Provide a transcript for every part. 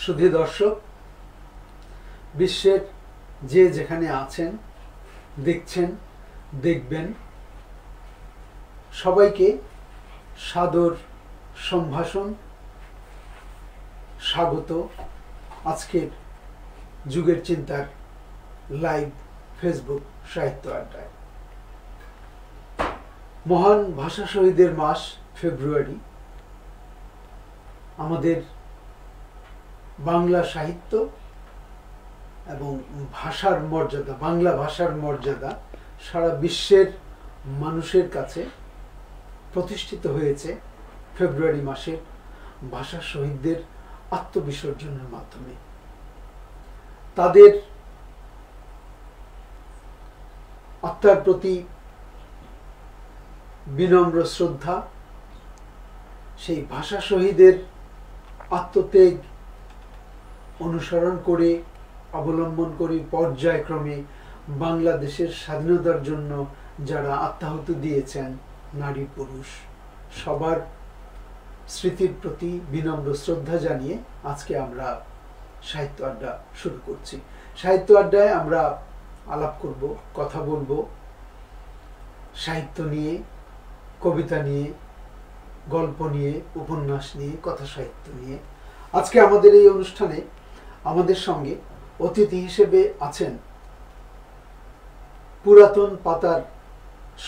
সুধী দর্শক, বিশ্বের যে যেখানে আছেন, দেখছেন, দেখবেন, সবাইকে সাদর সম্ভাষণ, স্বাগত আজকের যুগের চিন্তার লাইভ ফেসবুক সাহিত্য আড্ডায়। মহান ভাষা শহীদের মাস ফেব্রুয়ারি আমাদের বাংলা সাহিত্য এবং ভাষার মর্যাদা, বাংলা ভাষার মর্যাদা সারা বিশ্বের মানুষের কাছে প্রতিষ্ঠিত হয়েছে ফেব্রুয়ারি মাসের ভাষা শহীদদের আত্মবিসর্জনের মাধ্যমে। তাদের আত্মার প্রতি বিনম্র শ্রদ্ধা, সেই ভাষা শহীদের আত্মত্যাগ অনুসরণ করে, অবলম্বন করে পর্যায়ক্রমে বাংলাদেশের স্বাধীনতার জন্য যারা আত্মাহুতি দিয়েছেন, নারী পুরুষ সবার স্মৃতির প্রতি বিনম্র শ্রদ্ধা জানিয়ে আজকে আমরা সাহিত্য আড্ডা শুরু করছি। সাহিত্য আড্ডায় আমরা আলাপ করব, কথা বলবো সাহিত্য নিয়ে, কবিতা নিয়ে, গল্প নিয়ে, উপন্যাস নিয়ে, কথা সাহিত্য নিয়ে। আজকে আমাদের এই অনুষ্ঠানে আমাদের সঙ্গে অতিথি হিসেবে আছেন পুরাতন পাতার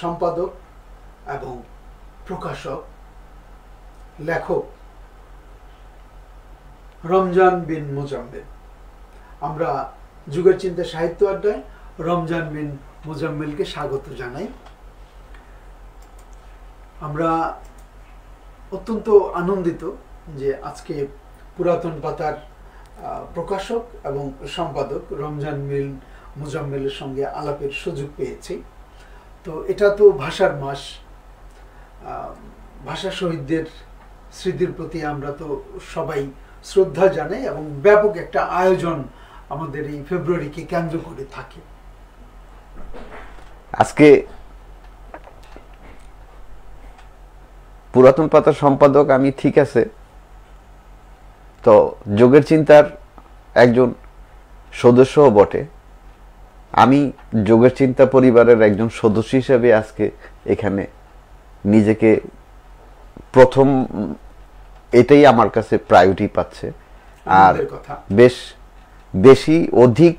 সম্পাদক এবং প্রকাশক, লেখক রমজান বিন মোজাম্মেল। আমরা যুগের চিন্তা সাহিত্য আড্ডায় রমজান বিন মোজাম্মেলকে স্বাগত জানাই। আমরা অত্যন্ত আনন্দিত যে আজকে পুরাতন পাতার প্রকাশক এবং সম্পাদক রমজান বিন মোজাম্মেলের সঙ্গে আলাপের সুযোগ পেয়েছি। তো এটা তো ভাষার মাস, ভাষা শহীদদের স্মৃতির প্রতি আমরা তো সবাই শ্রদ্ধা জানাই এবং ব্যাপক একটা আয়োজন আমাদের এই ফেব্রুয়ারিকে কেন্দ্র করে থাকে। আজকে পুরাতন পাতার সম্পাদক আমি, ঠিক আছে, তো যোগের চিন্তার একজন সদস্যও বটে। আমি যোগের চিন্তা পরিবারের একজন সদস্য হিসেবে আজকে এখানে নিজেকে প্রথম, এটাই আমার কাছে প্রায়োরিটি পাচ্ছে। আর বেশ বেশি অধিক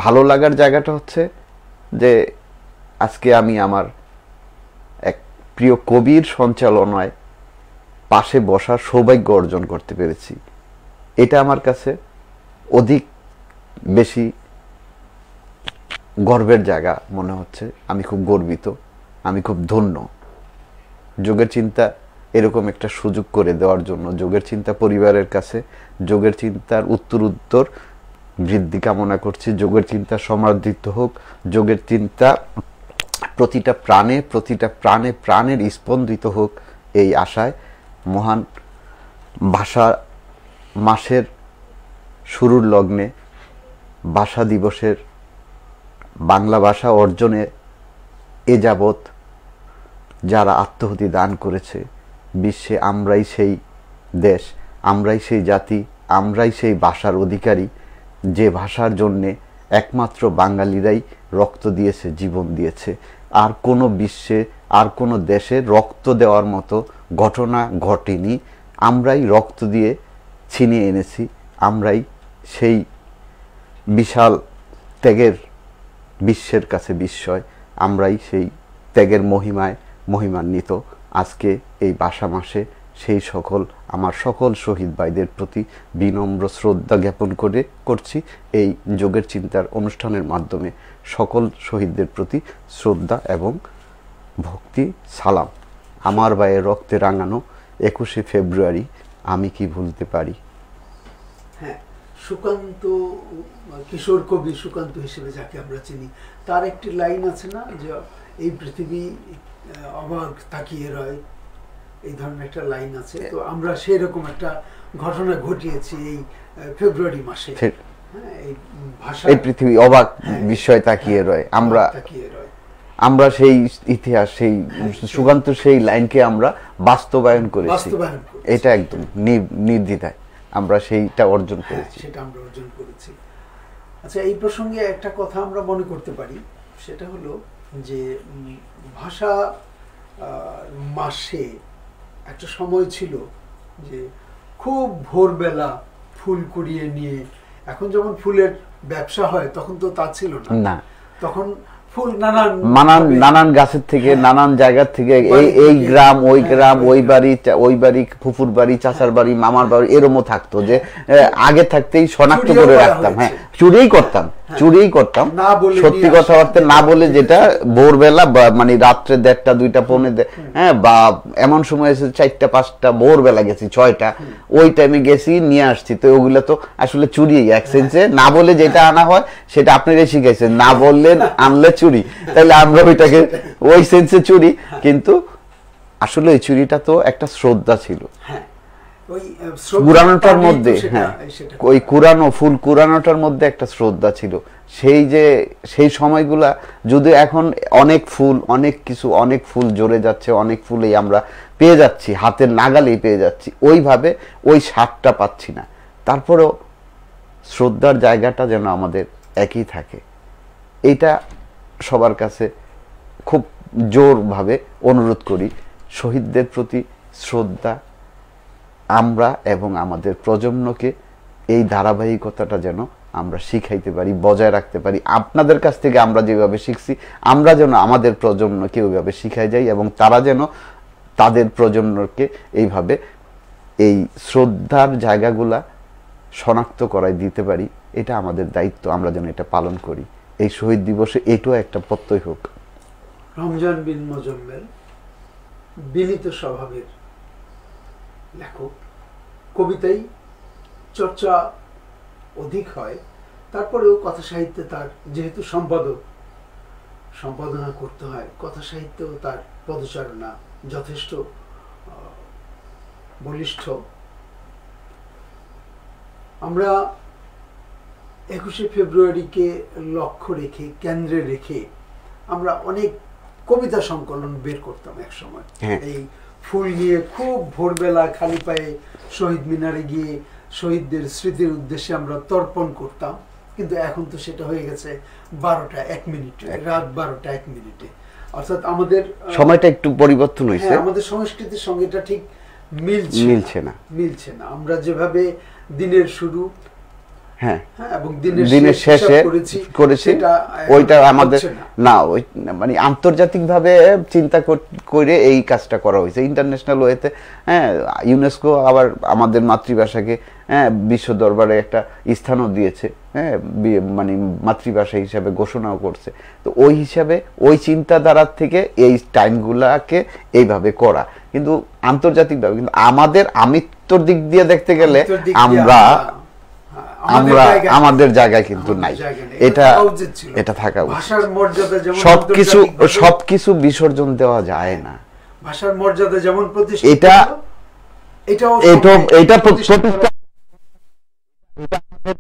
ভালো লাগার জায়গাটা হচ্ছে যে আজকে আমি আমার এক প্রিয় কবির সঞ্চালনায় পাশে বসার সৌভাগ্য অর্জন করতে পেরেছি। এটা আমার কাছে অধিক বেশি গর্বের জায়গা মনে হচ্ছে। আমি খুব গর্বিত, আমি খুব ধন্য যোগের চিন্তা এরকম একটা সুযোগ করে দেওয়ার জন্য। যোগের চিন্তা পরিবারের কাছে যোগের চিন্তার উত্তর বৃদ্ধি কামনা করছি। যোগের চিন্তা সমৃদ্ধিত হোক, যোগের চিন্তা প্রতিটা প্রাণে প্রাণের স্পন্দিত হোক, এই আশায় মহান ভাষা মাসের শুরুর লগ্নে ভাষা দিবসের বাংলা ভাষা অর্জনে এ যাবৎ যারা আত্মাহুতি দান করেছে বিশ্বে, আমরাই সেই দেশ, আমরাই সেই জাতি, আমরাই সেই ভাষার অধিকারী যে ভাষার জন্যে একমাত্র বাঙালিরাই রক্ত দিয়েছে, জীবন দিয়েছে। আর কোনো বিশ্বে, আর কোনো দেশে রক্ত দেওয়ার মতো ঘটনা ঘটেনি। আমরাই রক্ত দিয়ে ছিনিয়ে এনেছি, আমরাই সেই বিশাল ত্যাগের বিশ্বের কাছে বিস্ময়, আমরাই সেই ত্যাগের মহিমান্বিত। আজকে এই ভাষা মাসে সেই আমার সকল শহীদ ভাইদের প্রতি বিনম্র শ্রদ্ধা জ্ঞাপন করছি। এই যোগের চিন্তার অনুষ্ঠানের মাধ্যমে সকল শহীদদের প্রতি শ্রদ্ধা এবং ভক্তি সালাম। আমার ভাইয়ের রক্তে রাঙানো 21শে ফেব্রুয়ারি আমি কি ভুলতে পারি। হ্যাঁ, সুকান্ত, কিশোর কবি সুকান্ত হিসেবে যাকে আমরা চিনি, তার একটি লাইন আছে না, যে এই পৃথিবী অবাক তাকিয়ে রয়, এই ধরনের একটা লাইন আছে। তো আমরা সেই রকম একটা ঘটনা ঘটিয়েছি এই ফেব্রুয়ারি মাসে। এই পৃথিবী অবাক বিস্ময় তাকিয়ে রয়, আমরা সেই ইতিহাস, সেই সুকান্ত সেই লাইনকে আমরা বাস্তবায়ন করেছি। এটা একদম নির্দ্বিধায় আমরা সেইটা অর্জন করেছি। সেটা আমরা অর্জন করেছি। আচ্ছা, এই প্রসঙ্গে একটা কথা আমরা মনে করতে পারি, সেটা হলো যে ভাষা মাসে একটা সময় ছিল যে খুব ভোরবেলা ফুল কুড়িয়ে নিয়ে, এখন যেমন ফুলের ব্যবসা হয় তখন তো তা ছিল না। তখন ফুল নানান গাছের থেকে, নানান জায়গার থেকে, এই গ্রাম ওই গ্রাম, ওই বাড়ি ফুফুর বাড়ি, চাচার বাড়ি, মামার বাড়ি, এরমও থাকতো যে আগে থাকতেই শনাক্ত করে রাখতাম। হ্যাঁ, চুরিই করতাম সত্যি কথাবার্তা না বলে, যেটা ভোরবেলা মানে রাত্রে 1:30 2টা পৌনে, হ্যাঁ, বা এমন সময় এসে 4টা 5টা, ভোরবেলা গেছি 6টা, ওই টাইমে গেছি নিয়ে আসছি। তো ওগুলো তো আসলে চুরি, এক সেন্সে না বলে যেটা আনা হয় সেটা আপনারাই শিখাইছেন, না বললেন আনলে চুরি, তাহলে আমরা ওইটাকে ওই সেন্সে চুরি। কিন্তু আসলে ওই চুরিটা তো একটা শ্রদ্ধা ছিল কুরানোটার মধ্যে। হ্যাঁ, ওই ফুল কুরানোটার মধ্যে একটা শ্রদ্ধা ছিল। সেই সময়গুলা যদি এখন অনেক ফুল জড়ে যাচ্ছে, অনেক ফুলেই আমরা পেয়ে যাচ্ছি, হাতের নাগালেই পেয়ে যাচ্ছি, ওইভাবে ওই স্বাদটা পাচ্ছি না। তারপরেও শ্রদ্ধার জায়গাটা যেন আমাদের একই থাকে, এইটা সবার কাছে খুব জোরভাবে অনুরোধ করি। শহীদদের প্রতি শ্রদ্ধা আমরা এবং আমাদের প্রজন্মকে এই ধারাবাহিকতাটা যেন আমরা শিখাইতে পারি, বজায় রাখতে পারি। আপনাদের কাছ থেকে আমরা যেভাবে শিখছি, আমরা যেন আমাদের প্রজন্মকে ওইভাবে শিখাই যাই, এবং তারা যেন তাদের প্রজন্মকে এইভাবে এই শ্রদ্ধার জায়গাগুলা শনাক্ত করাই দিতে পারি। এটা আমাদের দায়িত্ব, আমরা যেন এটা পালন করি। এই শহীদ দিবসে এটাও একটা প্রত্যয় হোক। রমজান বিন মোজাম্মেল বিনীত স্বভাবের লেখক, কবিতায় চর্চা অধিক হয়, তারপরেও কথা সাহিত্যে তার যেহেতু সম্পাদনা করতে হয়, কথা সাহিত্যেও তার পদচারণা যথেষ্ট বলিষ্ঠ। আমরা 21শে ফেব্রুয়ারিকে লক্ষ্য রেখে, কেন্দ্রে রেখে আমরা অনেক কবিতা সংকলন বের করতাম এক সময়। এই ফুল নিয়ে খুব ভোরবেলা খালি পায়ে শহীদ মিনারে গিয়ে শহীদদের স্মৃতির উদ্দেশ্যে আমরা তর্পণ করতাম। কিন্তু এখন তো সেটা হয়ে গেছে 12টা 1 মিনিটে, রাত 12টা 1 মিনিটে। অর্থাৎ আমাদের সময়টা একটু পরিবর্তন হয়েছে, আমাদের সংস্কৃতির সঙ্গে এটা ঠিক মিলছে না। আমরা যেভাবে দিনের শুরু এবং দিনের শেষে করেছি, ওইটা আমাদের না, ওই মানে আন্তর্জাতিক ভাবে চিন্তা করে এই কাজটা করা হয়েছে ইন্টারন্যাশনাল ওয়েতে। হ্যাঁ, ইউনেস্কো আবার আমাদের মাতৃভাষাকে বিশ্ব দরবারে একটা স্থানও দিয়েছে, হ্যাঁ, মানে মাতৃভাষা হিসাবে ঘোষণাও করছে। তো ওই হিসাবে ওই চিন্তাধারার থেকে এই টাইমগুলাকে এইভাবে করা, কিন্তু আন্তর্জাতিকভাবে কিন্তু আমাদের আমিত্বর দিক দিয়ে দেখতে গেলে আমাদের জায়গায় কিন্তু নাই। এটা থাকা উচিত। ভাষার মর্যাদা যেমন সবকিছু বিসর্জন দেওয়া যায় না। ভাষার মর্যাদা যেমন প্রতিষ্ঠা, এটা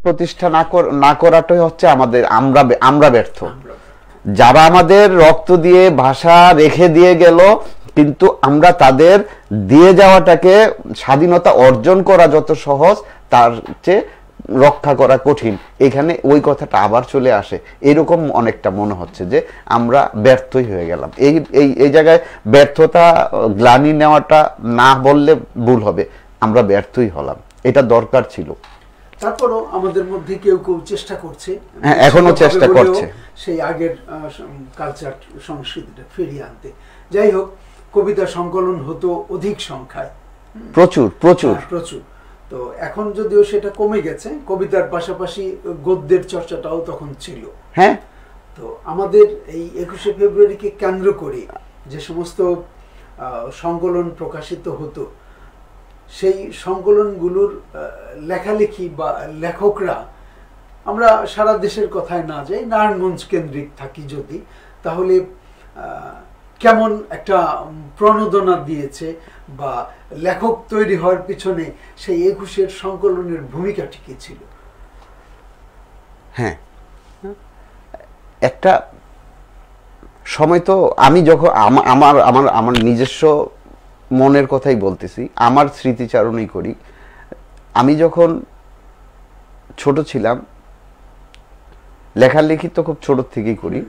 প্রতিষ্ঠা না করাটাই হচ্ছে আমরা ব্যর্থ। যারা আমাদের রক্ত দিয়ে ভাষা রেখে দিয়ে গেল, কিন্তু আমরা তাদের দিয়ে যাওয়াটাকে স্বাধীনতা অর্জন করা যত সহজ, তার চেয়ে রক্ষা করা কঠিন। এখানে ওই কথাটা আবার চলে আসে। এরকম অনেকটা মনে হচ্ছে যে আমরা ব্যর্থই হয়ে গেলাম। এই জায়গায় ব্যর্থতা, গ্লানি নেওয়াটা না বললে ভুল হবে, আমরা ব্যর্থই হলাম। এটা দরকার ছিল। তারপরও আমাদের মধ্যে কেউ চেষ্টা করছে, এখনো চেষ্টা করছে সেই আগের কালচার, সংস্কৃতিটা ফিরিয়ে আনতে। যাই হোক, কবিতা সংকলন হতো অধিক সংখ্যায়, প্রচুর। তো এখন যদিও সেটা কমে গেছে, কবিতার পাশাপাশি গদ্যের চর্চাটাও তখন ছিল। হ্যাঁ, তো আমাদের এই 21শে ফেব্রুয়ারিকে কেন্দ্র করে যে সমস্ত সংকলন প্রকাশিত হতো, সেই সংকলনগুলোর লেখালেখি বা লেখকরা, আমরা সারা দেশের কথায় না যাই, নারায়ণগঞ্জ কেন্দ্রিক থাকি যদি, তাহলে কেমন একটা প্রণোদনা দিয়েছে বা লেখক তৈরি হওয়ার পিছনে সেই 21-এর সংকলনের ভূমিকাটি কি ছিল? হ্যাঁ, একটা সময় তো আমি যখন আমার নিজস্ব মনের কথাই বলতেছি, আমার স্মৃতিচারণই করি। আমি যখন ছোট ছিলাম, লেখালেখি তো খুব ছোট থেকেই করি।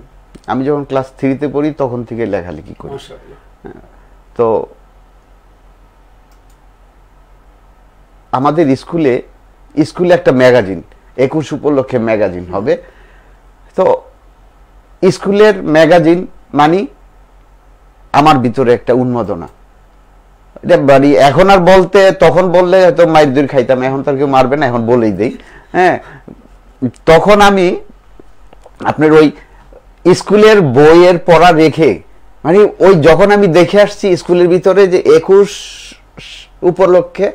আমি যখন ক্লাস 3-তে পড়ি তখন থেকে লেখালেখি করি। তো আমাদের স্কুলে একটা ম্যাগাজিন, 21 উপলক্ষে ম্যাগাজিন হবে। তো স্কুলের ম্যাগাজিন মানে আমার ভিতরে একটা উন্মাদনা। এটা বাড়ি এখন আর বলতে, তখন বললে হয়তো মাইর দূর খাইতাম, এখন তার কেউ মারবে না, এখন বলেই দেই। হ্যাঁ, তখন আমি আপনার ওই স্কুলের বইয়ের পড়া রেখে, মানে ওই যখন আমি দেখে আসছি স্কুলের ভিতরে যে 21 উপলক্ষে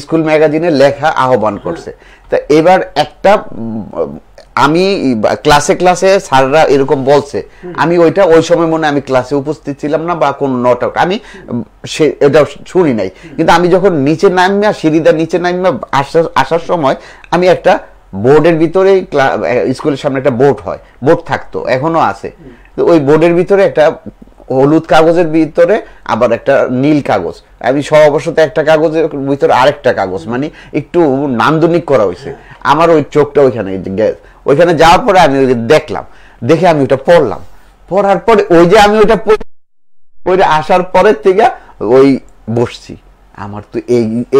স্কুল ম্যাগাজিনে লেখা আহ্বান করছে, তা এবার একটা আমি ক্লাসে স্যাররা এরকম বলছে, আমি ওইটা ওই সময় মনে আমি ক্লাসে উপস্থিত ছিলাম না বা কোন নোট আউট আমি এটা শুনি নাই, কিন্তু আমি যখন নিচে নামিয়া সিঁড়িটা নিচে নামিয়া আসার সময় আমি একটা বোর্ডের ভিতরে, স্কুলের সামনে একটা বোর্ড থাকতো, এখনো আছে। তো ওই বোর্ডের ভিতরে একটা হলুদ কাগজের ভিতরে আবার একটা নীল কাগজ, আমি সর্ববশত একটা কাগজের ভিতরে আরেকটা কাগজ, মানে একটু নান্দনিক করা হয়েছে। আমার ওই চোখটা ওইখানে যাওয়ার পরে আমি দেখলাম, দেখে আমি ওটা পড়লাম। পড়ার পরে ওই যে আমি ওইটা আসার পরের থেকে ওই বসছি, আমার তো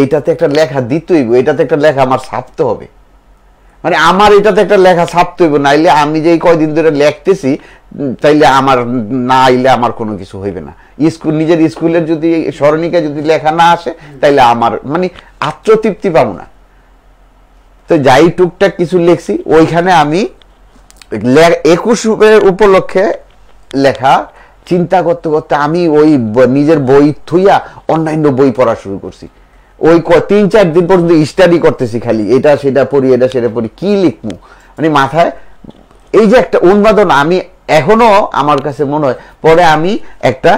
এইটাতে একটা লেখা দিতেই, এটাতে একটা লেখা আমার ছাপতে হবে, মানে আমার এটাতে একটা লেখা ছাপতে হইব, নাইলে আমি যে কয়দিন ধরে লেখতেছি তাইলে আমার না আইলে আমার কোনো কিছু হইবে না। নিজের স্কুলের যদি স্মরণিকা যদি লেখা না আসে তাইলে আমার মানে আত্মতৃপ্তি পাবো না। তো যাই টুকটাক কিছু লিখছি, ওইখানে আমি 21 উপলক্ষে লেখা চিন্তা করতে করতে আমি ওই নিজের বই থুইয়া অন্যান্য বই পড়া শুরু করছি। ওই 3-4 দিন পর্যন্ত স্টাডি করতেছি, খালি এটা সেটা পড়ি, এটা সেটা পড়ি, কি লিখবো, মানে মাথায় এই যে একটা উন্মাদনা। আমি এখনো আমার কাছে মনে হয়, পরে আমি একটা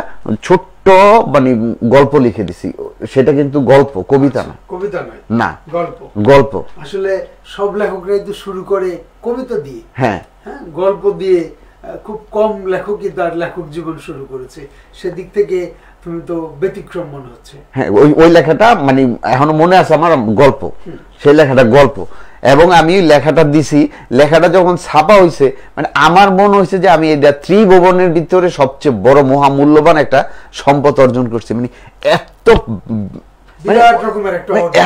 ছোট্ট মানে গল্প লিখে দিছি, সেটা কিন্তু গল্প, কবিতা না, না গল্প। আসলে সব লেখকরাই তো শুরু করে কবিতা দিয়ে, হ্যাঁ, গল্প দিয়ে। খুব কম লেখকই তার লেখক জীবন শুরু করেছে, সেদিক থেকে তুমি তো ব্যতিক্রম মনে হচ্ছে। হ্যাঁ, ওই লেখাটা মানে এখনো মনে আছে আমার, গল্প, সেই লেখাটা গল্প। এবং আমি লেখাটা দিছি, লেখাটা যখন ছাপা হয়েছে মানে আমার মনে হয়েছে যে আমি এটা ত্রিভুবনের ভিতরে সবচেয়ে বড় মহামূল্যবান একটা সম্পদ অর্জন করছি। মানে এত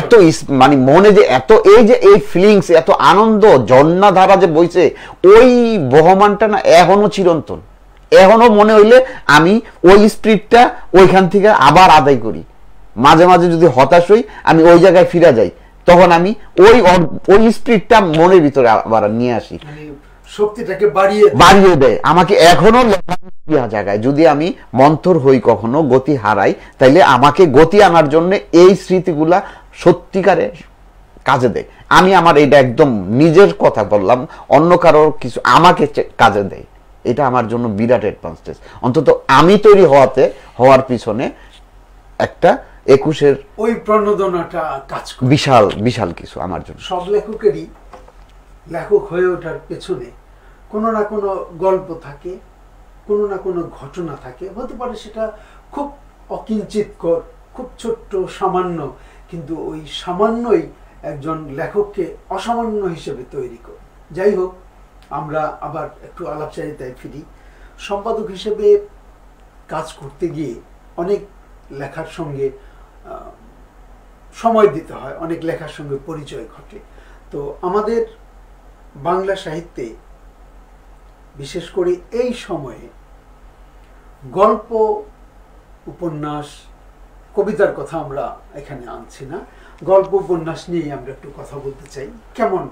এত মানে মনে যে এত এই ফিলিংস, এত আনন্দ ঝর্ণা ধারা যে বইছে, ওই বহমানটা না এখনো চিরন্তন। এখনো মনে হইলে আমি ওই স্পিরিটটা ওইখান থেকে আবার আদায় করি। মাঝে মাঝে যদি হতাশ হই, আমি ওই জায়গায় ফিরে যাই, তখন আমি ওই স্পিরিটটা মনের ভিতরে আবার নিয়ে আসি, শক্তিটাকে বাড়িয়ে দেয় আমাকে। এখনো জায়গায় যদি আমি মন্থর হই, কখনো গতি হারাই, তাইলে আমাকে গতি আনার জন্য এই স্মৃতিগুলা সত্যিকারে কাজে দেয়। আমি আমার এটা একদম নিজের কথা বললাম, অন্য কারোর কিছু আমাকে কাজে দেয়, এটা আমার জন্য বিরাট অ্যাডভান্টেজ। অন্তত আমি তৈরি হওয়ার পিছনে একটা 21-এর ওই প্রণোদনাটা কাজ করে, বিশাল বিশাল কিছু আমার জন্য। সব লেখকেরই লেখক হয়ে ওঠার পেছনে কোনো না কোনো গল্প থাকে, কোনো না কোনো ঘটনা থাকে, হতে পারে সেটা খুব অকিঞ্চিতকর, খুব ছোট্ট সামান্য, কিন্তু ওই সামান্যই একজন লেখককে অসামান্য হিসেবে তৈরি করে। যাই হোক, আমরা আবার একটু আলাপচারিতায় ফিরি। সম্পাদক হিসেবে কাজ করতে গিয়ে অনেক লেখার সঙ্গে সময় দিতে হয়, অনেক লেখার সঙ্গে পরিচয় ঘটে। তো আমাদের বাংলা সাহিত্যে বিশেষ করে এই সময়ে গল্প, উপন্যাস, কবিতার কথা আমরা এখানে আনছি না, গল্প উপন্যাস নিয়ে আমরা একটু কথা বলতে চাই। কেমন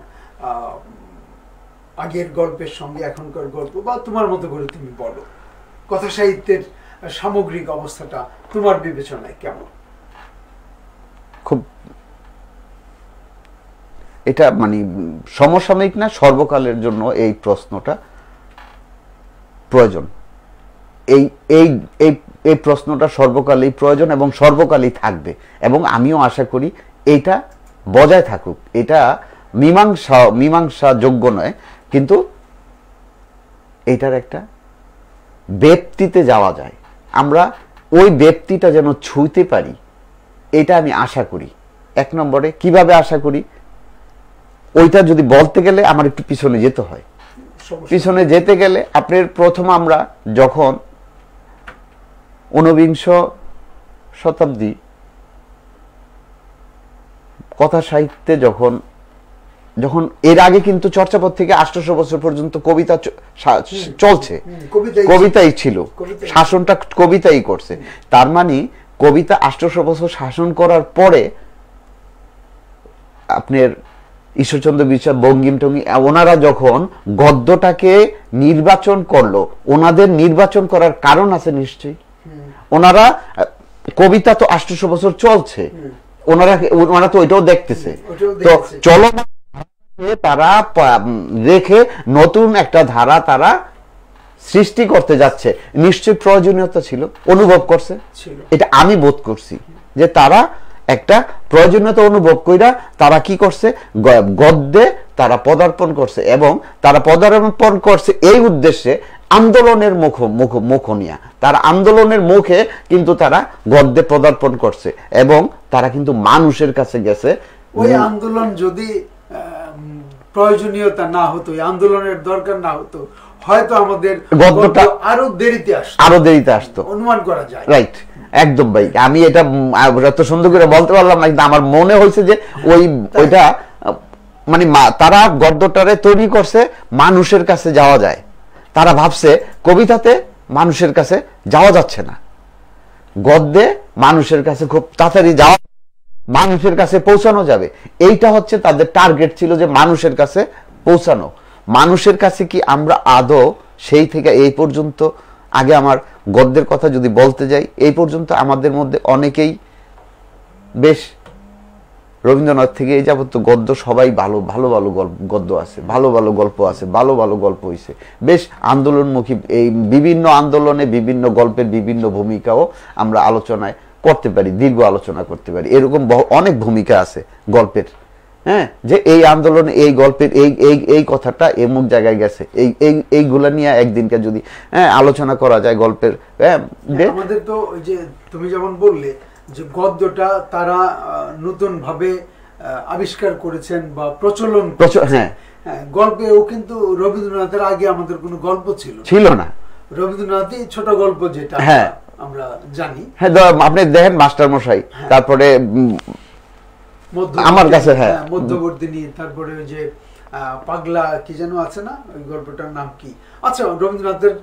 আগের গল্পের সঙ্গে এখনকার গল্প, বা তোমার মতো করে তুমি বলো, কথা সাহিত্যের সামগ্রিক অবস্থাটা তোমার বিবেচনায় কেমন? খুব এটা মানে সমসাময়িক না, সর্বকালের জন্য এই প্রশ্নটা প্রয়োজন। এই এই এই প্রশ্নটা সর্বকালেই প্রয়োজন এবং সর্বকালেই থাকবে, এবং আমিও আশা করি এইটা বজায় থাকুক। এটা মীমাংসা যোগ্য নয়, কিন্তু এটার একটা ব্যক্তিতে যাওয়া যায়, আমরা ওই ব্যক্তিটা যেন ছুঁতে পারি, এটা আমি আশা করি। এক নম্বরে কিভাবে আশা করি, ওইটা যদি বলতে গেলে আমার একটু পিছনে যেতে হয়। পিছনে যেতে গেলে আপনার প্রথম আমরা যখন ঊনবিংশ শতাব্দী কথা সাহিত্যে যখন যখন এর আগে কিন্তু চর্যাপদ থেকে 800 বছর পর্যন্ত কবিতা চলছে, কবিতাই ছিল, শাসনটা কবিতাই করছে। তার মানে কবিতা 800 বছর শাসন করার পরে আপনার ঈশ্বরচন্দ্র বিশ্বাস, বঙ্কিম টঙ্গী ওনারা যখন গদ্যটাকে নির্বাচন করলো, ওনাদের নির্বাচন করার কারণ আছে নিশ্চয়ই। ওনারা কবিতা তো 800 বছর চলছে, ওনারা তো ওইটাও দেখতেছে, তো চলমান তারা রেখে নতুন একটা ধারা তারা সৃষ্টি করতে যাচ্ছে, নিশ্চয়ই প্রয়োজনীয়তা ছিল, অনুভব করছে। এটা আমি বোধ করছি যে তারা একটা প্রয়োজনীয়তা অনুভব কইরা তারা কি করছে, গদ্যে তারা পদার্পণ করছে, এবং তারা পদার্পণ করছে এই উদ্দেশ্যে আন্দোলনের মুখ নিয়া। তারা আন্দোলনের মুখে কিন্তু তারা গদ্যে পদার্পণ করছে, এবং তারা কিন্তু মানুষের কাছে গেছে। ওই আন্দোলন যদি প্রয়োজনীয়তা না হতো, আন্দোলনের দরকার না হতো, হয়তো আমাদের গদ্যটা আরো দেরিতে আসতো, অনুমান করা যায়। রাইট, একদম ভাই। আমি এটা এত সুন্দর করে বলতে পারলাম না, কিন্তু আমার মনে হয়েছে যে ওইটা মানে তারা গদ্যটারে তৈরি করছে মানুষের কাছে যাওয়া যায়। তারা ভাবছে কবিতাতে মানুষের কাছে যাওয়া যাচ্ছে না, গদ্যে মানুষের কাছে খুব তাড়াতাড়ি যাওয়া, মানুষের কাছে পৌঁছানো যাবে। এইটা হচ্ছে তাদের টার্গেট ছিল, যে মানুষের কাছে পৌঁছানো। মানুষের কাছে কি আমরা আদৌ সেই থেকে এই পর্যন্ত, আগে আমার গদ্যের কথা যদি বলতে যাই, এই পর্যন্ত আমাদের মধ্যে অনেকেই বেশ রবীন্দ্রনাথ থেকে এই যাবত গদ্য সবাই ভালো ভালো ভালো গদ্য আছে, ভালো ভালো গল্প আছে, ভালো ভালো গল্প হয়েছে, বেশ আন্দোলনমুখী। এই বিভিন্ন আন্দোলনে বিভিন্ন গল্পের বিভিন্ন ভূমিকাও আমরা আলোচনায় করতে পারি, দীর্ঘ আলোচনা করতে পারি। এরকম অনেক ভূমিকা আছে গল্পের, হ্যাঁ, যে এই আন্দোলনে এই গল্পের এই কথাটা এমুক জায়গায় গেছে, এইগুলা নিয়ে একদিনকে যদি আলোচনা করা যায় গল্পের। আমাদের তো ওই যে তুমি যেমন বললে যে গদ্যটা তারা নতুন ভাবে আবিষ্কার করেছেন বা প্রচলন, হ্যাঁ, গল্পেও কিন্তু রবীন্দ্রনাথের আগে আমাদের কোনো গল্প ছিল না। রবীন্দ্রনাথই ছোট গল্প যেটা আমরা জানি। হ্যাঁ, আপনি দেখেন মাস্টার মশাই, তারপরে আমার কাছে মধ্যবর্তিনী, তারপরে ওই যে পাগলা কি যেন আছে না, ওই গল্পটার নাম কি? আচ্ছা, রবীন্দ্রনাথের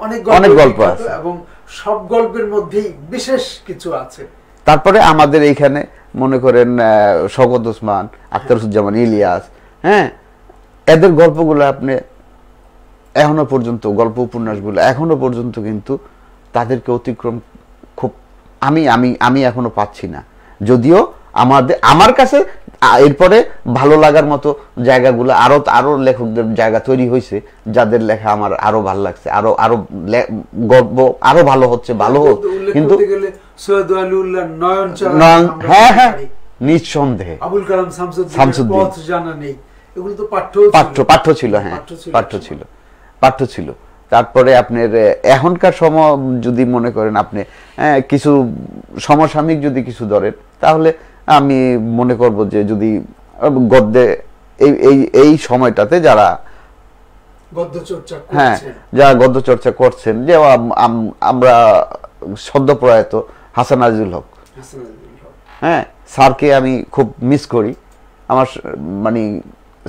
অনেক গল্প আছে, এবং সব গল্পের মধ্যেই বিশেষ কিছু আছে। তারপরে আমাদের এইখানে মনে করেন শওকত ওসমান, আখতারুজ্জামান ইলিয়াস, হ্যাঁ, এদের গল্পগুলো আপনি এখনো পর্যন্ত, গল্প উপন্যাসগুলো এখনো পর্যন্ত কিন্তু তাদেরকে অতিক্রম খুব আমি এখনো পাচ্ছি না। যদিও আমার কাছে এরপরে ভালো লাগার মতো জায়গাগুলো আরো লেখকদের জায়গা তৈরি হয়েছে, যাদের লেখা আমার আরো ভালো লাগছে, আরো গল্প আরো ভালো হচ্ছে, ভালো হোক। কিন্তু হ্যাঁ হ্যাঁ, নিঃসন্দেহে আবুল কালাম শামসুদ্দিন পথ জানা নেই, এগুলো তো পাঠ্য ছিল। হ্যাঁ, পাঠ্য ছিল। তারপরে আপনার এখনকার সময় যদি মনে করেন আপনি কিছু সমসাময়িক যদি কিছু ধরেন, তাহলে আমি মনে করব যে যদি গদ্যে এই সময়টাতে যারা গদ্য চর্চা করছেন, যে আমরা সদ্যপ্রয়াত হাসান আজিজুল হক, হ্যাঁ, স্যারকে আমি খুব মিস করি। আমার মানে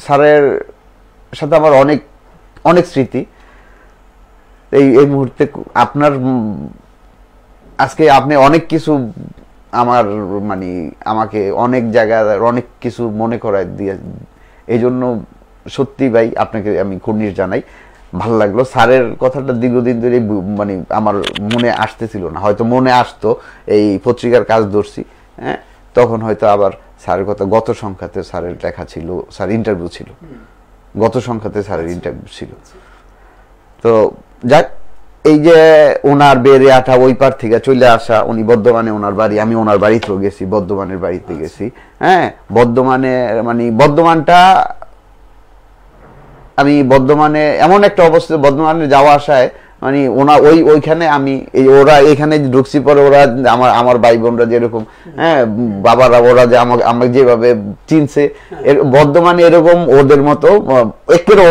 স্যারের সাথে আমার অনেক অনেক স্মৃতি। এই মুহূর্তে আপনার আজকে আপনি অনেক কিছু আমার মানে আমাকে অনেক জায়গায় অনেক কিছু মনে করায় দিয়ে, এই জন্য সত্যি ভাই আপনাকে আমি কুর্নিশ জানাই। ভালো লাগলো। স্যারের কথাটা দীর্ঘদিন ধরে মানে আমার মনে আসতেছিল না, হয়তো মনে আসতো এই পত্রিকার কাজ ধরছি, হ্যাঁ, তখন হয়তো আবার স্যারের কথা, গত সংখ্যাতে স্যারের লেখা ছিল, স্যার ইন্টারভিউ ছিল, গত সংখ্যাতে স্যারের ইন্টারভিউ ছিল। তো যাক, এই যে ওনার বেড়ে আঠা ওই পার থেকে চলে আসা, উনি বর্ধমানে ওনার বাড়ি, আমি ওনার বাড়িতেও গেছি, বর্ধমানের বাড়িতে গেছি, হ্যাঁ, বর্ধমানে মানে বর্ধমানটা আমি বর্ধমানে এমন একটা অবস্থা, বর্ধমানে যাওয়া আসায় মানে ওইখানে আমি ওরা এখানে ঢুকছি পরে ওরা আমার ভাই বোনরা যেরকম, হ্যাঁ, বাবারা ওরা যে আমাকে যেভাবে চিনছে, বর্ধমানে এরকম ওদের মতো একেবারে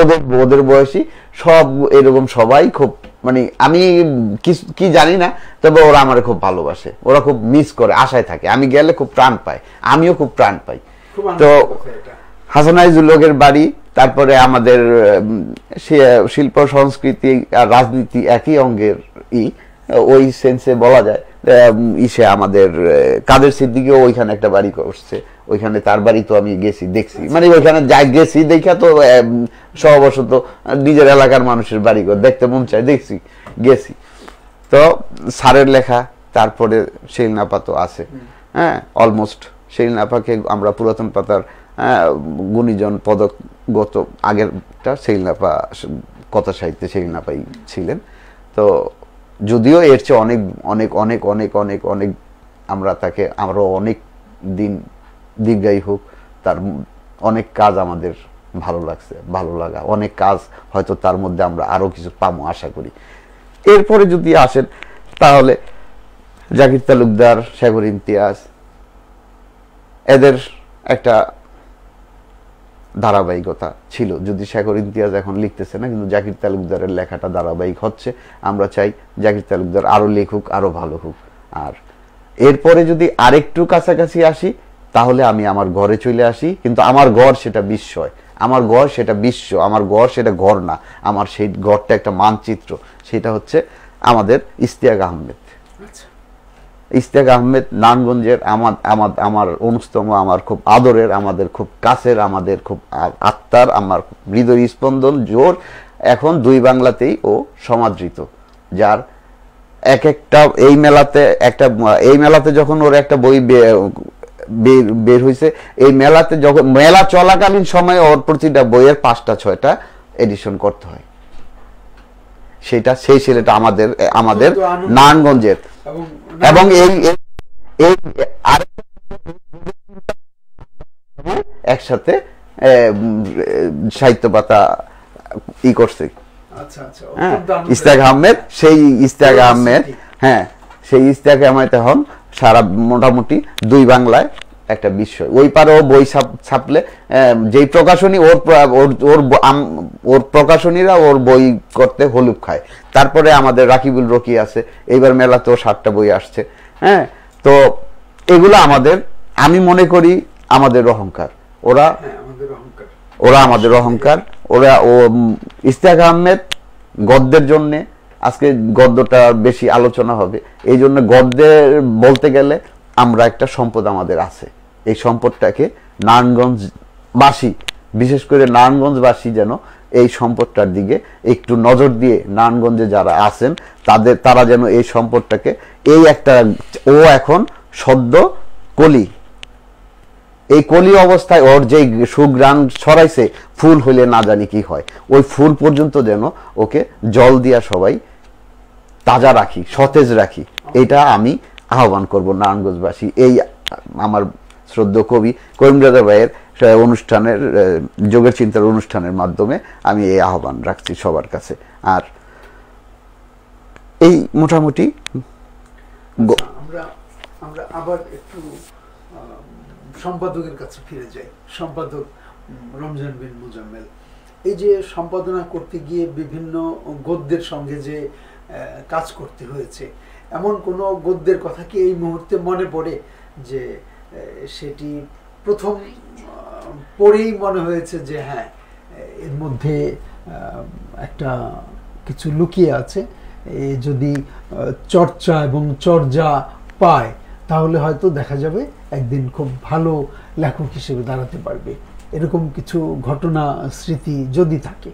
ওদের বয়সী সব এরকম সবাই খুব, মানে আমি কি জানি না, তবে ওরা আমার খুব ভালোবাসে, ওরা খুব মিস করে, আশায় থাকে, আমি গেলে খুব প্রাণ পাই, আমিও খুব প্রাণ পাই। তো হাসান আইজুল হকের বাড়ি, তারপরে আমাদের শিল্প সংস্কৃতি আর রাজনীতি একই অঙ্গের ওই সেন্সে বলা যায়। আমাদের কাদের সিদ্দিকীও ওইখানে একটা বাড়ি করছে, ওইখানে তার বাড়ি তো আমি গেছি, দেখছি, মানে ওইখানে যাই গেছি দেখা তো সহবশত নিজের এলাকার মানুষের বাড়ি দেখতে মন চায়, দেখছি, গেছি। তো স্যারের লেখা, তারপরে শেরিনাপা তো আছে, হ্যাঁ, অলমোস্ট শেরিনাপাকে আমরা পুরাতন পাতার গুণীজন পদকগত আগেরটা শেরিনাপা কথা সাহিত্যে শেরিনাপাই ছিলেন। তো যদিও এর চেয়ে অনেক অনেক অনেক অনেক অনেক অনেক আমরা তাকে আরো অনেক দিন দীর্ঘায়ু হোক, তার অনেক কাজ আমাদের ভালো লাগছে, ভালো লাগা অনেক কাজ হয়তো তার মধ্যে আমরা আরো কিছু পাবো আশা করি। এরপরে যদি আসেন তাহলে জাকির তালুকদার, সাগর ইমতিয়াজ, এদের একটা ধারাবাহিকতা ছিল। যদি সাগর ইমতিয়াজ এখন লিখতেছে না, কিন্তু জাকির তালুকদারের লেখাটা ধারাবাহিক হচ্ছে। আমরা চাই জাকির তালুকদার আরো লেখুক, আরো ভালো হোক। আর এরপরে যদি আরেকটু কাছাকাছি আসি তাহলে আমি আমার ঘরে চলে আসি, কিন্তু আমার ঘর সেটা বিস্ময়, আমার ঘর সেটা বিশ্ব, আমার ঘর সেটা ঘর না, আমার সেই ঘরটা একটা মানচিত্র। সেটা হচ্ছে আমাদের ইশতিয়াক আহমেদ। ইশতিয়াক আহমেদ নারায়ণগঞ্জের আমার অনুস্তম, আমার খুব আদরের, আমাদের খুব কাছের, আমাদের খুব আত্মার, আমার হৃদয় স্পন্দন জোর। এখন দুই বাংলাতেই ও সমাদৃত, যার এক একটা এই মেলাতে যখন ওর একটা বই বের হয়েছে, এই মেলাতে যখন মেলা চলাকালীন সময়ে ওর প্রতিটা বইয়ের 5টা 6টা এডিশন করতে হয়। সেই ছেলেটা আমাদের নারায়ণগঞ্জের, এবং একসাথে সাহিত্য পাতা করছে ইশতিয়াক আহমেদ। সেই ইশতিয়াক আহমেদ, হ্যাঁ, সেই ইশতিয়াক আহমেদ এখন সারা মোটামুটি দুই বাংলায় একটা বিষয়। ওই পারেও বই ছাপলে যেই প্রকাশনী ওর প্রকাশনীরা ওর বই করতে হলুপ খায়। তারপরে আমাদের রাকিবুল রকি আছে, এইবার মেলাতেও 7টা বই আসছে। হ্যাঁ, তো এগুলো আমাদের, আমি মনে করি আমাদের অহংকার। ওরা আমাদের অহংকার। ইশতিয়াক আহমেদ গদ্যের জন্য, আজকে গদ্যটা বেশি আলোচনা হবে, এই জন্য গদ্যের বলতে গেলে আমরা একটা সম্পদ আমাদের আছে। এই সম্পদটাকে নারায়ণগঞ্জবাসী, বিশেষ করে নারায়ণগঞ্জবাসী যেন এই সম্পদটার দিকে একটু নজর দিয়ে, নারায়ণগঞ্জে যারা আছেন তারা যেন এই সম্পদটাকে, এই একটা, ও এখন সদ্য কলি, এই কলি অবস্থায় ওর যে সুগ্রাণ ছড়াইছে, ফুল হইলে না জানি কি হয়, ওই ফুল পর্যন্ত যেন ওকে জল দিয়া সবাই তাজা রাখি, সতেজ রাখি, এটা আমি আহ্বান করব নারায়ণগঞ্জবাসী। এই আমার শ্রদ্ধেয় কবি করিমরাজা ভাইয়ের অনুষ্ঠানের, যোগের চিন্তার অনুষ্ঠানের মাধ্যমে আমি এই আহ্বান রাখছি সবার কাছে। আর এই মোটামুটি আমরা আবার একটু সম্পাদকের কাছে ফিরে যাই। সম্পাদক রমজান বিন মোজাম্মেল, এই যে সম্পাদনা করতে গিয়ে বিভিন্ন গদ্যের সঙ্গে যে কাজ করতে হয়েছে, এমন কোনো গদ্যের কথা কি এই মুহূর্তে মনে পড়ে যে সেটি প্রথম পড়েই মনে হয়েছে যে হ্যাঁ, এর মধ্যে একটা কিছু লুকিয়ে আছে, যদি চর্চা এবং চর্যা পায় তাহলে হয়তো দেখা যাবে একদিন খুব ভালো লেখক হিসেবে দাঁড়াতে পারবে, এরকম কিছু ঘটনা, স্মৃতি যদি থাকে?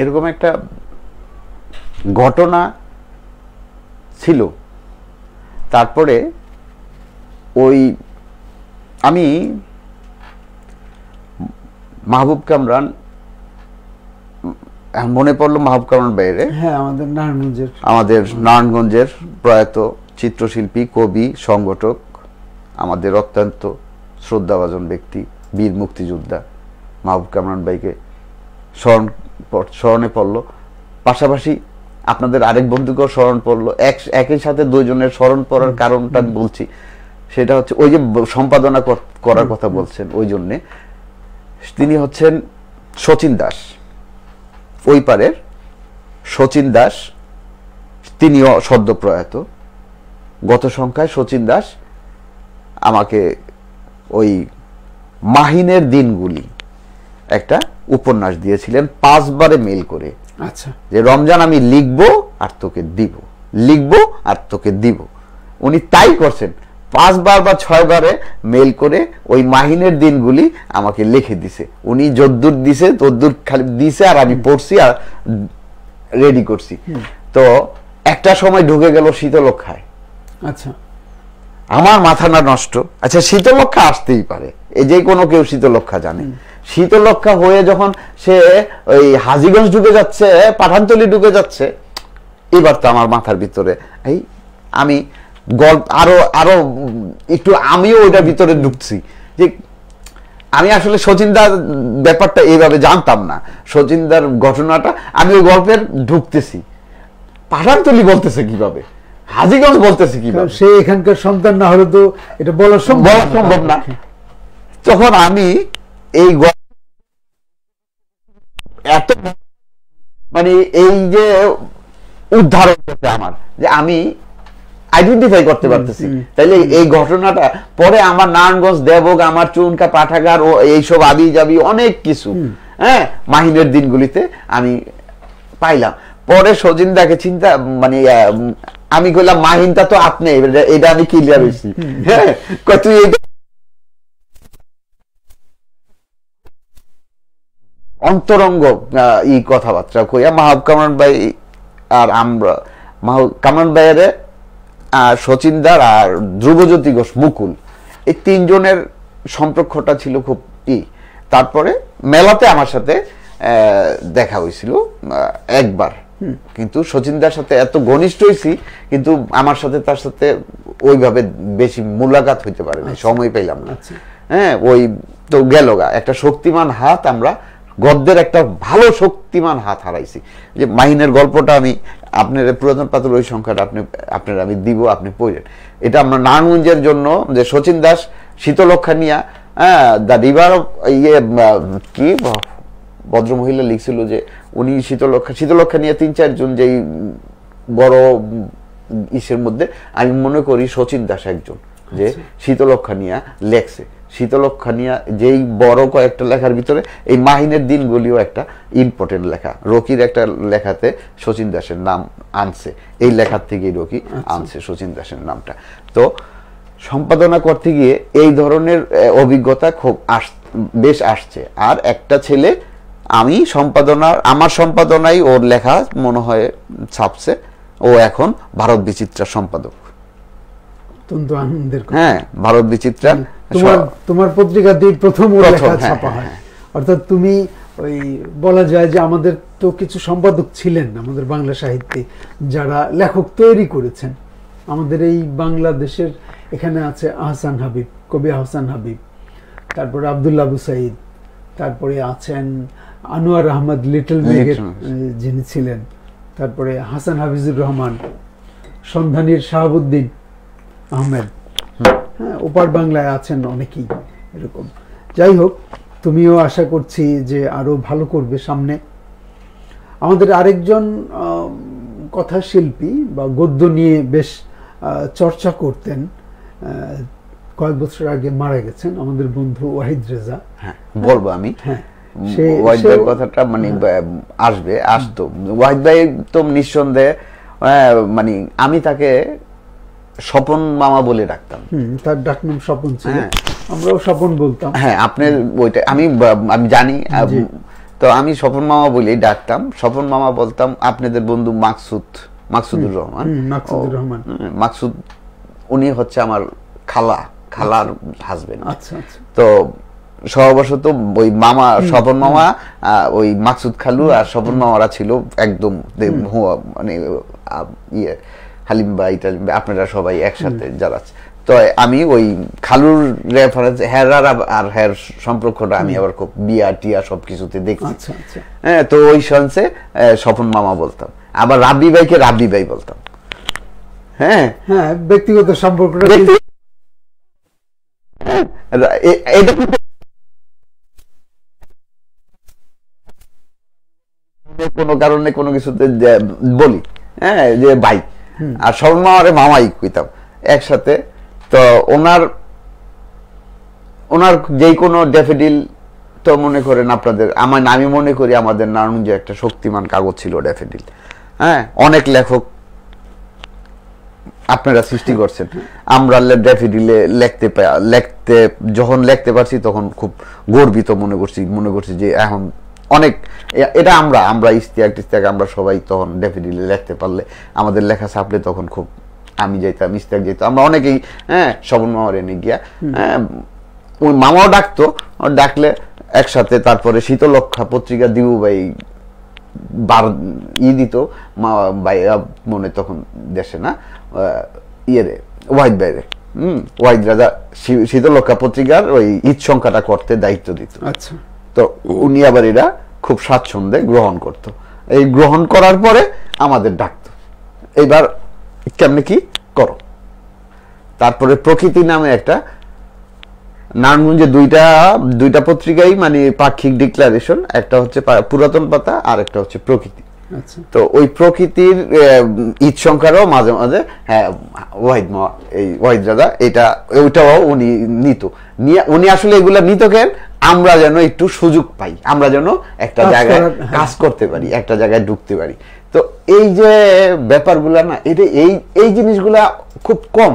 এরকম একটা ঘটনা ছিল। তারপরে আমি মাহবুব কামরান, মনে পড়লো মাহবুব কামরান বাইরে, হ্যাঁ, আমাদের নারায়ণগঞ্জের প্রয়াত চিত্রশিল্পী, কবি, সংগঠক, আমাদের অত্যন্ত শ্রদ্ধাভাজন ব্যক্তি, বীর মুক্তিযোদ্ধা মাহবুব কামরান ভাইকে স্মরণে পড়লো। পাশাপাশি আপনাদের আরেক বন্ধুকেও স্মরণ পড়লো, একই সাথে দুইজনের স্মরণ পড়ার কারণটা আমি বলছি, সেটা হচ্ছে ওই যে সম্পাদনা করার কথা বলছেন, ওই জন্যে তিনি হচ্ছেন শচীন দাস, ওই পারের শচীন দাস, তিনিও সদ্য প্রয়াত। গত সংখ্যায় শচীন দাস আমাকে ওই মাহিনের দিনগুলি একটা উপন্যাস দিয়েছিলেন 5 বারে মেল করে। আচ্ছা, যে রমজান আমি লিখবো আর তোকে দিব, লিখবো আর তোকে দিব। উনি তাই করছেন, 5 বার বা 6 বারে মেল করে ওই মাহিনের দিনগুলি আমাকে লিখে দিছে। উনি যদ্দূর দিছে তদ্দূর খালি দিছে, আর আমি পড়ছি আর রেডি করছি। তো একটা সময় ঢুকে গেল শীতলক্ষায়। আচ্ছা, আমার মাথা না নষ্ট। আচ্ছা, শীতলক্ষা আসতেই পারে, এই যে কোনো কেউ শীতলক্ষা জানে। শীতলক্ষা হয়ে যখন সে ওই হাজীগঞ্জ ঢুকে যাচ্ছে, পাঠানতলি ঢুকে যাচ্ছে, এবার তো আমার মাথার ভিতরে এই আমি গল্প আরো আরো একটু আমিও ওইটার ভিতরে ঢুকছি যে আমি আসলে শচীনদার ব্যাপারটা এইভাবে জানতাম না। শচীনদার ঘটনাটা আমি ওই গল্পের ঢুকতেছি, পাঠানতলি বলতেছে কিভাবে, হাজীগঞ্জ বলতেছে কিভাবে, সে এখানকার সন্তান না হলে তো এটা বলা সম্ভব না। তখন আমি এই এত মানে এই যে উদ্ধারণ করতে আমার, যে আমি আইডেন্টিফাই করতে পারতেছি, তাইলে এই ঘটনাটা পরে আমার নারায়ণগঞ্জ, দেবগ, আমার চুনকা পাঠাগার ও এইসব আবি যাবি অনেক কিছু, হ্যাঁ, মাহিনের দিনগুলিতে আমি পাইলাম। পরে শচীনদাকে চিন্তা মানে আমি কইলাম মাহিনটা তো আপনি, এটা আমি ক্লিয়ার হয়েছি। হ্যাঁ, তুই অন্তরঙ্গ ই কথাবার্তা কইয়া মাহবুব কামরান ভাই আর আমরা, মাহবুব কামরান ভাইয়ের শচীনদার আর ধ্রুবজ্যোতি ঘোষ মুকুল, এই 3 জনের সম্পর্কটা ছিল খুব তারপরে মেলাতে আমার সাথে দেখা হয়েছিল একবার, কিন্তু শচীনদার সাথে এত ঘনিষ্ঠ হয়েছি, কিন্তু আমার সাথে তার সাথে ওইভাবে বেশি মুলাকাত হইতে পারে না, সময় পেলাম না। হ্যাঁ, ওই তো গেল গা একটা শক্তিমান হাত, আমরা গদ্যের একটা ভালো শক্তিমান হাত হারাইছি। যে মাহিনের গল্পটা আমি আপনার পুরাতন পাথর ওই সংখ্যাটা আপনার আমি দিব, আপনি পড়েন। এটা আমরা নারায়ণগঞ্জের জন্য যে শচীন দাস শীতলক্ষা নিয়া, হ্যাঁ, দ্য রিভার ইয়ে কি ভদ্রমহিলা লিখছিল যে উনি শীতলক্ষা নিয়ে 3-4 জন যেই বড় ইসের মধ্যে আমি মনে করি শচীন দাস একজন, যে শীতলক্ষা নিয়া লেখছে। শীতলক্ষা নিয়া যেই বড় কয়েকটা লেখার ভিতরে এই মাহিনের দিনগুলিও একটা ইম্পর্টেন্ট লেখা। রকির একটা লেখাতে শচীন দাসের নাম আনছে, এই লেখার থেকেই রকি আনছে শচীন দাসের নামটা। তো সম্পাদনা করতে গিয়ে এই ধরনের অভিজ্ঞতা খুব বেশ আসছে। আর একটা ছেলে আমার সম্পাদনায় ওর লেখা মনে হয় ছাপছে, ও এখন ভারত বিচিত্রা সম্পাদক। অত্যন্ত আনন্দের কথা। হ্যাঁ, ভারত বিচিত্রা তোমার পত্রিকাতেই প্রথম লেখা ছাপা হয়। অর্থাৎ তুমি ওই বলা যায় যে আমাদের তো কিছু সম্পাদক ছিলেন আমাদের বাংলা সাহিত্যে যারা লেখক তৈরি করেছেন। আমাদের এই বাংলাদেশের এখানে আছে আহসান হাবিব, কবি আহসান হাবিব, তারপরে আব্দুল্লাহ আবু সাইদ, তারপরে আছেন আনোয়ার আহমদ লিটল মেঘের যিনি ছিলেন, তারপরে হাসান হাফিজুর রহমান, সন্ধানীর শাহাবুদ্দিন আহমেদ, হ্যাঁ, ওপার বাংলায় আছেন অনেকেই এরকম। যাই হোক, তুমিও আশা করছি যে আরো ভালো করবে সামনে। আমাদের আরেকজন কথাশিল্পী বা গদ্য নিয়ে বেশ চর্চা করতেন, কয়েক বছর আগে মারা গেছেন, আমাদের বন্ধু ওয়াহিদ রেজা। হ্যাঁ, বলবো আমি। হ্যাঁ, ওয়াহিদ ভাইয়ের কথাটা মানে আসতো। ওয়াহিদ ভাই তো নিঃসন্দেহে, মানে আমি তাকে স্বপন মামা বলে ডাকতাম। তার ডাকনাম স্বপন ছিল, আমরাও স্বপন বলতাম। হ্যাঁ, আপনার ওইটা আমি জানি। তো আমি স্বপন মামা বলেই ডাকতাম। স্বপন মামা বলতাম। আপনাদের বন্ধু মাকসুদুর রহমান, মাকসুদ, উনি হচ্ছে আমার খালার হাজবেন্ড। আচ্ছা আচ্ছা। তো সহবশত ওই মামা স্বপন মামা, ওই মাকসুদ খালু আর স্বপন মামারা ছিল একদম মানে ইয়ে হালিম ভাই টালিম ভাই, আপনারা সবাই একসাথে যারা। তো আমি ওই খালুর রেফারেন্স হ্যার আর হ্যার সম্পর্কটা আমি আবার খুব বিয়া টিয়া সবকিছুতে দেখছি। হ্যাঁ, তো ওই সেন্সে স্বপন মামা বলতাম, আবার রাব্বি ভাইকে রাব্বি ভাই বলতাম। হ্যাঁ হ্যাঁ, ব্যক্তিগত সম্পর্কটা এটা কোনো কারণে কোনো কিছুতে বলি, হ্যাঁ, যে ভাই, আর স্বপন মামারে মামাই কইতাম একসাথে। তো ওনার যে কোনো ড্যাফোডিল, তো মনে করেন আপনাদের আমি মনে করি আমাদের নারায়ণগঞ্জে একটা শক্তিমান কাগজ ছিল ড্যাফোডিল। হ্যাঁ, অনেক লেখক আপনারা সৃষ্টি করছেন, আমরা ড্যাফোডিলে যখন লিখতে পারছি তখন খুব গর্বিত মনে করছি যে এখন অনেক এটা আমরা ইস্তিয়াক আমরা সবাই তখন ড্যাফোডিলে লিখতে পারলে, আমাদের লেখা ছাপলে তখন খুব আমি যাইতাম, ইস্তিয়াক যেত, আমরা অনেকেই, হ্যাঁ, স্বপন মামার এনে গিয়া, হ্যাঁ, ওই মামাও ডাকলে একসাথে। তারপরে শীতলক্ষা পত্রিকা দিবু ভাই দিত, ভাই মনে তখন দেশে না, ইয়েরে ওয়াহিদ বাইরে, ওয়াহিদ রাজা শীতলক্ষা পত্রিকার ওই ঈদ সংখ্যাটা করতে দায়িত্ব দিত। আচ্ছা, তো উনি আবার এরা খুব স্বাচ্ছন্দ্যে গ্রহণ করত। এই গ্রহণ করার পরে আমাদের ডাকতো, এইবার কেমনে কি করো। তারপরে প্রকৃতি নামে একটা নারায়ণগঞ্জে দুইটা পত্রিকাই মানে পাক্ষিক ডিক্লারেশন, একটা হচ্ছে পুরাতন পাতা আর একটা হচ্ছে প্রকৃতি। তো ওই প্রকৃতির ঈদ সংখ্যারও মাঝে মাঝে, হ্যাঁ, ওয়াহিদ রাজা ওইটাও উনি নিত, উনি আসলে এগুলা নিত কেন, আমরা যেন একটু সুযোগ পাই, আমরা যেন একটা জায়গায় কাজ করতে পারি, একটা জায়গায় ঢুকতে পারি। তো এই যে ব্যাপারগুলা না, এই জিনিসগুলা খুব কম,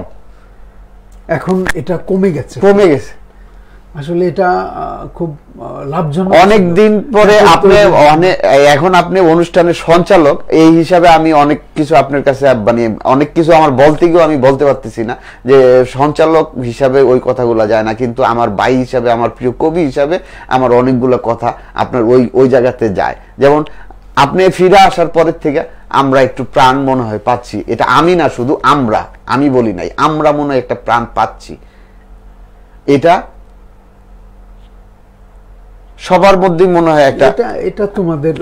এখন এটা কমে গেছে। আসলে এটা খুব লাভজনক। অনেক দিন পরে এখন আপনি অনুষ্ঠানের সঞ্চালক এই হিসাবে আমি অনেক কিছু আপনার কাছে মানে অনেক কিছু আমার আমি বলতে পারতেছি না যে সঞ্চালক হিসাবে ওই কথাগুলো যায় না, কিন্তু আমার ভাই হিসাবে, আমার প্রিয় কবি হিসাবে আমার অনেকগুলো কথা আপনার ওই জায়গাতে যায়। যেমন আপনি ফিরে আসার পরের থেকে আমরা একটু প্রাণ মনে হয় পাচ্ছি, এটা আমি না, শুধু আমি বলি নাই, আমরা মনে হয় একটা প্রাণ পাচ্ছি। এটা সবার মধ্যে মনে হয় এটা তোমাদের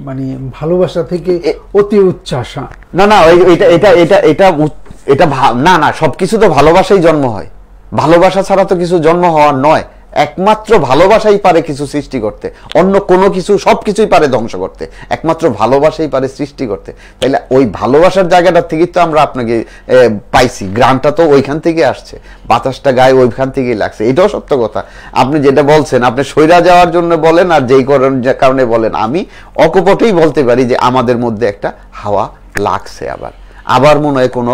মানে ভালোবাসা থেকে অতি উচ্চাসা না, এটা না, সবকিছু তো ভালোবাসাই জন্ম হয়, ভালোবাসা ছাড়া তো কিছু জন্ম হওয়ার নয়। একমাত্র ভালোবাসাই পারে কিছু সৃষ্টি করতে, অন্য কোনো কিছু সবকিছুই পারে ধ্বংস করতে, একমাত্র ভালোবাসাই পারে সৃষ্টি করতে। তাইলে ওই ভালোবাসার জায়গাটা থেকেই তো আমরা আপনাকে পাইছি, গ্রামটা তো ওইখান থেকে আসছে, বাতাসটা গায়ে ওইখান থেকেই লাগছে, এটাও সত্য কথা। আপনি যেটা বলছেন, আপনি সইরা যাওয়ার জন্য বলেন আর যেই কারণে বলেন, আমি অকপটেই বলতে পারি যে আমাদের মধ্যে একটা হাওয়া লাগছে। আবার মনে হয় কোনো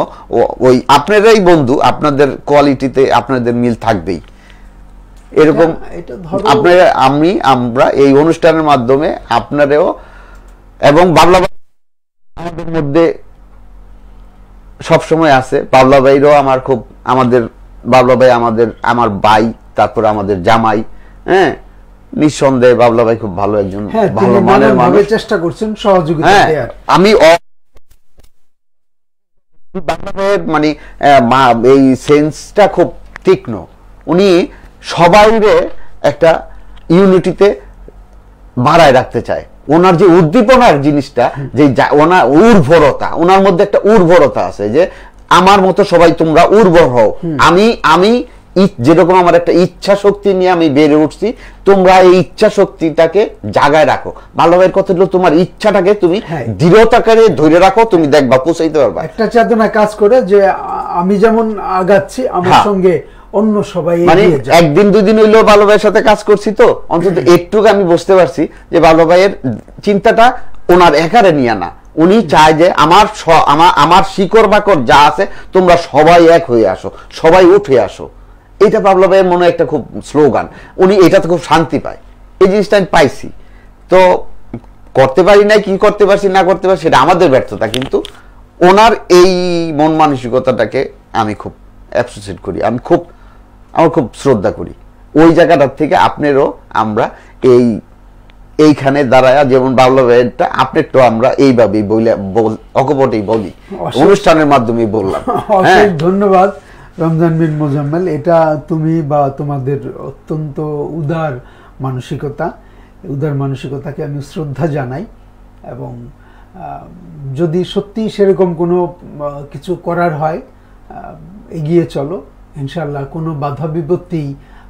ওই আপনারাই বন্ধু, আপনাদের কোয়ালিটিতে আপনাদের মিল থাকবেই এরকম। আমরা এই অনুষ্ঠানের মাধ্যমে আপনারেও এবং বাবলা ভাই আমাদের মধ্যে সবসময় আছে। বাবলা ভাইরও বাবলা ভাই আমার ভাই, তারপর আমাদের জামাই। হ্যাঁ, নিঃসন্দেহে বাবলা ভাই খুব ভালো একজন, ভালো মানের মানুষ, চেষ্টা করছেন সহযোগিতা দেওয়ার। আমি বাবলা ভাইয়ের মানে এই সেন্সটা খুব তীক্ষ্ণ, উনি সবাইরে একটা ইউনিটিতে বাড়ায় রাখতে চায়। ওনার যে উদ্দীপনার জিনিসটা, যে ওনার উর্বরতা, ওনার মধ্যে একটা উর্বরতা আছে যে আমার মতো সবাই তোমরা উর্বর হও। আমি যেরকম আমার একটা ইচ্ছা শক্তি নিয়ে আমি বেড়ে উঠছি, তোমরা এই ইচ্ছা শক্তিটাকে জাগায় রাখো। ভালো ভাইয়ের কথা হলো তোমার ইচ্ছাটাকে তুমি দৃঢ়তাকারে ধরে রাখো, তুমি দেখবা পৌঁছাইতে পারবা। একটা চেতনা কাজ করে যে আমি যেমন আগাচ্ছি আমার সঙ্গে অন্য সবাই, মানে একদিন দুদিন হইলো ভালো ভাইয়ের সাথে কাজ করছি, তো অন্তত একটুকু আমি বুঝতে পারছি যে ভালো ভাইয়ের চিন্তাটা ওনার একারে নিয়ে না, উনি চায় যে আমার শিকড় বাকড় যা আছে তোমরা সবাই এক হয়ে আসো, সবাই উঠে আসো। এটা বাবলা ভাইয়ের মনে একটা খুব স্লোগান, উনি এটাতে খুব শান্তি পায়। এই জিনিসটা আমি পাইছি, তো করতে পারি না, কি করতে পারছি না করতে পারছি সেটা আমাদের ব্যর্থতা, কিন্তু ওনার এই মন মানসিকতাটাকে আমি খুব অ্যাপ্রিসিয়েট করি, আমার খুব শ্রদ্ধা করি। ওই জায়গাটার থেকে আপনারও আমরা এইখানে দাঁড়ায়, যেমন বাবলা ভাইয়েরটা আপনারটা আমরা এইভাবেই অকপটেই বলি, অনুষ্ঠানের মাধ্যমে বললাম। ধন্যবাদ। রমজান বিন মোজাম্মেল, এটা তুমি বা তোমাদের অত্যন্ত উদার মানসিকতা, উদার মানসিকতাকে আমি শ্রদ্ধা জানাই। এবং যদি সত্যি সেরকম কোনো কিছু করার হয়, এগিয়ে চলো, ইনশাল্লাহ কোনো বাধা বিপত্তি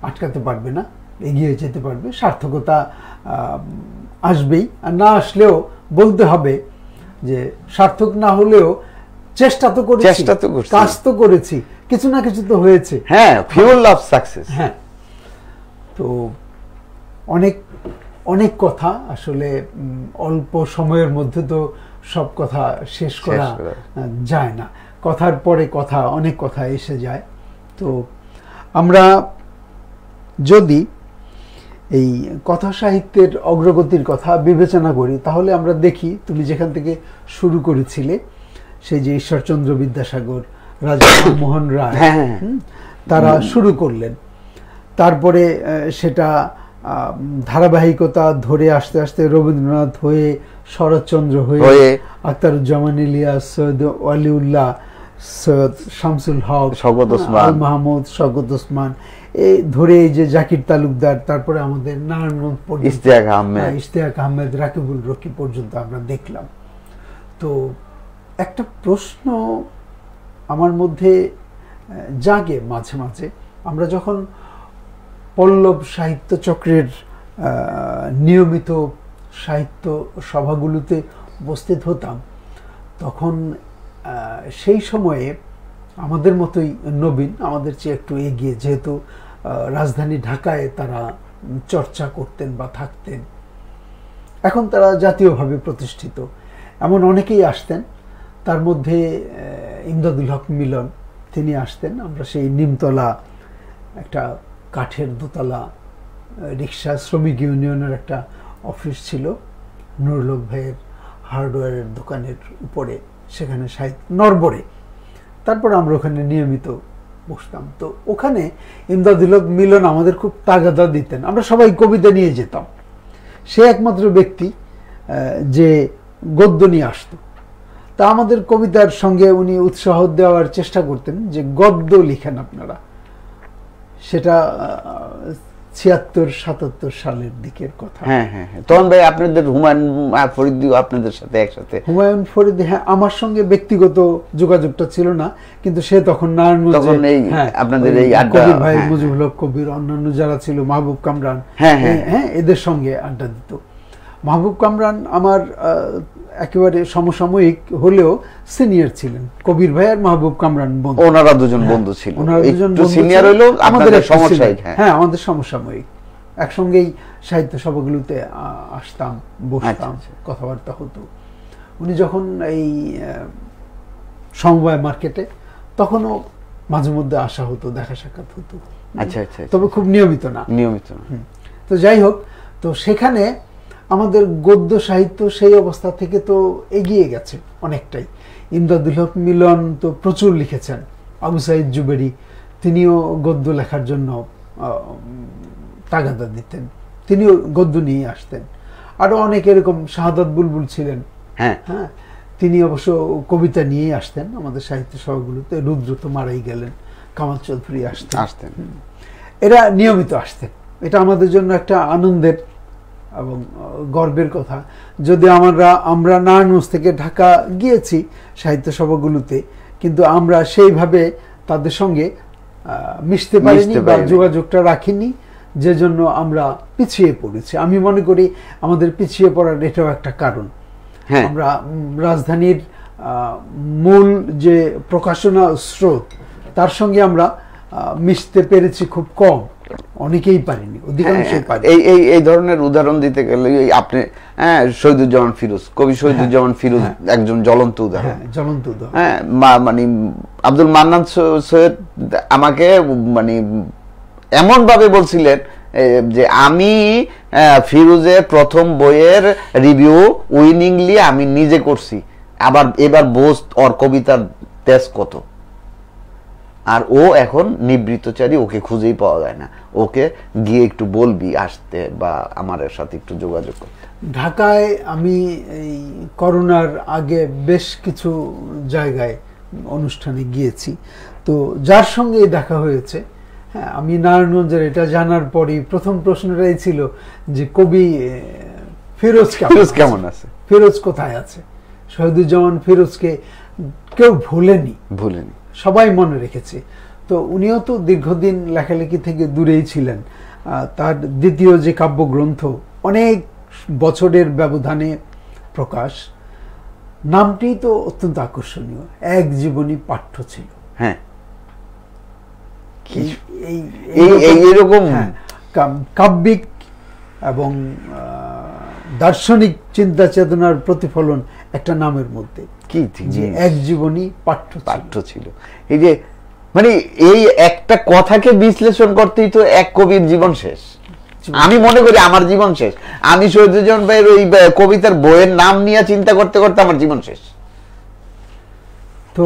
আটকাতে পারবে না, এগিয়ে যেতে পারবে। সার্থকতা আসবেই, আর না আসলেও বলতে হবে যে সার্থক না হলেও চেষ্টা তো করেছি, কাজ তো করেছি, কিছু না কিছু তো হয়েছে। হ্যাঁ, ফিউল অফ সাকসেস। হ্যাঁ, তো অনেক অনেক কথা আসলে অল্প সময়ের মধ্যে তো সব কথা শেষ করা যায় না, কথার পরে কথা, অনেক কথা এসে যায়। তো আমরা যদি এই কথা সাহিত্যের অগ্রগতির কথা বিবেচনা করি, তাহলে আমরা দেখি তুমি যেখান থেকে শুরু করেছিলে, সেই যে ঈশ্বরচন্দ্র বিদ্যাসাগর, রাজা রামমোহন রায়, তারা শুরু করলেন, তারপরে সেটা ধারাবাহিকতা ধরে আস্তে আস্তে রবীন্দ্রনাথ হয়ে, শরৎচন্দ্র হয়ে, আখতারুজ্জামান ইলিয়াস, সৈয়দ ওয়ালিউল্লাহ, সৈয়দ শামসুল হক, আল মাহমুদ, শওকত ওসমান, এই ধরে এই যে জাকির তালুকদার, তারপরে আমাদের নারায়ণগঞ্জ পর্যন্ত ইশতিয়াক আহমেদ, রাকিবুল রকি পর্যন্ত আমরা দেখলাম। তো একটা প্রশ্ন আমার মধ্যে জাগে মাঝে মাঝে, আমরা যখন পল্লব সাহিত্য চক্রের নিয়মিত সাহিত্য সভাগুলোতে উপস্থিত হতাম, তখন সেই সময়ে আমাদের মতোই নবীন, আমাদের চেয়ে একটু এগিয়ে, যেহেতু রাজধানী ঢাকায় তারা চর্চা করতেন বা থাকতেন, এখন তারা জাতীয়ভাবে প্রতিষ্ঠিত, এমন অনেকেই আসতেন। তার মধ্যে ইমদাদুল হক মিলন, তিনি আসতেন। আমরা সেই নিমতলা একটা কাঠের দোতলা রিক্সা শ্রমিক ইউনিয়নের একটা অফিস ছিল, নুরুল হক ভাইয়ের হার্ডওয়্যারের দোকানের উপরে, সেখানে সাহিত্য নরবরে, তারপর আমরা ওখানে নিয়মিত বসতাম। তো ওখানে ইমদাদুল হক মিলন আমাদের খুব তাগাদা দিতেন, আমরা সবাই কবিতা নিয়ে যেতাম। সে একমাত্র ব্যক্তি যে গদ্য নিয়ে আসতো। তা আমাদের কবিতার সঙ্গে উনি উৎসাহ দেওয়ার চেষ্টা করতেন যে গদ্য লিখেন আপনারা। সেটা 76-77 সালের দিকের কথা। হ্যাঁ হ্যাঁ, তখন ভাই আপনাদের হুমায়ুন ফরিদিও আপনাদের সাথে একসাথে? হুমায়ুন ফরিদি, হ্যাঁ, আমার সঙ্গে ব্যক্তিগত যোগাযোগটা ছিল না, কিন্তু সে তখন নারায়ণগঞ্জে আপনাদের এই কবির ভাই, মুজিবুল হক কবির, অন্যান্য যারা ছিল, মাহবুব কামরান, হ্যাঁ, এদের সঙ্গে আড্ডা দিত। মাহবুব কামরান আমার একেবারে সমসাময়িক হলেও সিনিয়র ছিলেন। কবির ভাই আর মাহবুব কামরান বন্ধু, ওনারা দুজন বন্ধু ছিল, একটু সিনিয়র হইলো আমাদের সমসাময়িক। হ্যাঁ, আমাদের সমসাময়িক, একসঙ্গেই সাহিত্য সভাগুলোতে আসতাম, বসতাম, কথাবার্তা হতো। উনি যখন এই সমবায় মার্কেটে, তখনও মাঝে মধ্যে আসা হতো, দেখা সাক্ষাৎ হতো। আচ্ছা আচ্ছা, তবে খুব নিয়মিত না। তো যাই হোক, তো সেখানে আমাদের গদ্য সাহিত্য সেই অবস্থা থেকে তো এগিয়ে গেছে অনেকটাই। ইমদাদুল হক মিলন তো প্রচুর লিখেছেন, আবু সাইদ জুবেরি, তিনিও গদ্য লেখার জন্য তাগাদা দিতেন, তিনিও গদ্য নিয়ে আসতেন। আরো অনেক এরকম, শাহাদাত বুলবুল ছিলেন, হ্যাঁ, তিনি অবশ্য কবিতা নিয়েই আসতেন আমাদের সাহিত্য সভাগুলোতে। রুদ্র তো মারাই গেলেন, কামাল চৌধুরী আসতেন, এরা নিয়মিত আসতেন। এটা আমাদের জন্য একটা আনন্দের এবং গর্বের কথা। যদি আমরা নারায়ণগঞ্জ থেকে ঢাকা গিয়েছি সাহিত্য সভাগুলোতে, কিন্তু আমরা সেইভাবে তাদের সঙ্গে মিশতে পারিনি বা যোগাযোগটা রাখিনি, যে জন্য আমরা পিছিয়ে পড়েছি। আমি মনে করি আমাদের পিছিয়ে পড়ার এটাও একটা কারণ। আমরা রাজধানীর মূল যে প্রকাশনা স্রোত, তার সঙ্গে আমরা মিশতে পেরেছি খুব কম, অনেকেই পারেনি, অধিকাংশই পারেনি। এই ধরনের উদাহরণ দিতে গেলে আপনি শহীদুজ্জামান ফিরোজ, কবি শহীদুজ্জামান ফিরোজ একজন জ্বলন্ত উদাহরণ। হ্যাঁ, মানে আব্দুল মান্নান সৈয়দ আমাকে মানে এমন ভাবে বলছিলেন যে আমি ফিরোজের প্রথম বইয়ের রিভিউ উইনিংলি আমি নিজে করছি, আবার এবার বোঝ ওর কবিতার তেজ কত। আর ও এখন নিবৃত্তচারী, ওকে খুঁজেই পাওয়া যায় না, ওকে গিয়ে একটু বলবি আসতে বা আমার সাথে একটু যোগাযোগ করতে। ঢাকায় আমি এই করোনার আগে বেশ কিছু জায়গায় অনুষ্ঠানে গিয়েছি। তো যার সঙ্গে দেখা হয়েছে, হ্যাঁ, আমি নারায়ণগঞ্জের এটা জানার পরই প্রথম প্রশ্নটাই ছিল যে কবি ফিরোজ কেমন আছে, ফিরোজ কোথায় আছে। শহীদুজ্জামান ফিরোজকে কেউ ভুলেনি, সবাই মনে রেখেছে। তো উনিও তো দীর্ঘদিন লেখালেখি থেকে দূরেই ছিলেন। তার দ্বিতীয় যে কাব্যগ্রন্থ অনেক বছরের ব্যবধানে প্রকাশ, নামটি তো অত্যন্ত আকর্ষণীয়, এক জীবনী পাঠ্য ছিল। হ্যাঁ, এইরকম কাব্যিক এবং দার্শনিক চিন্তা চেতনার প্রতিফলন একটা নামের মধ্যে, কি যে এক জীবনী পাঠ্য ছিল। এই যে মানে এই একটা কথাকে বিশ্লেষণ করতেই তো এক কবির জীবন শেষ। আমি মনে করি আমার জীবন শেষ। আমি শহীদুজ্জামান ভাইয়ের ওই কবিতার বইয়ের নাম নিয়ে চিন্তা করতে করতে আমার জীবন শেষ। তো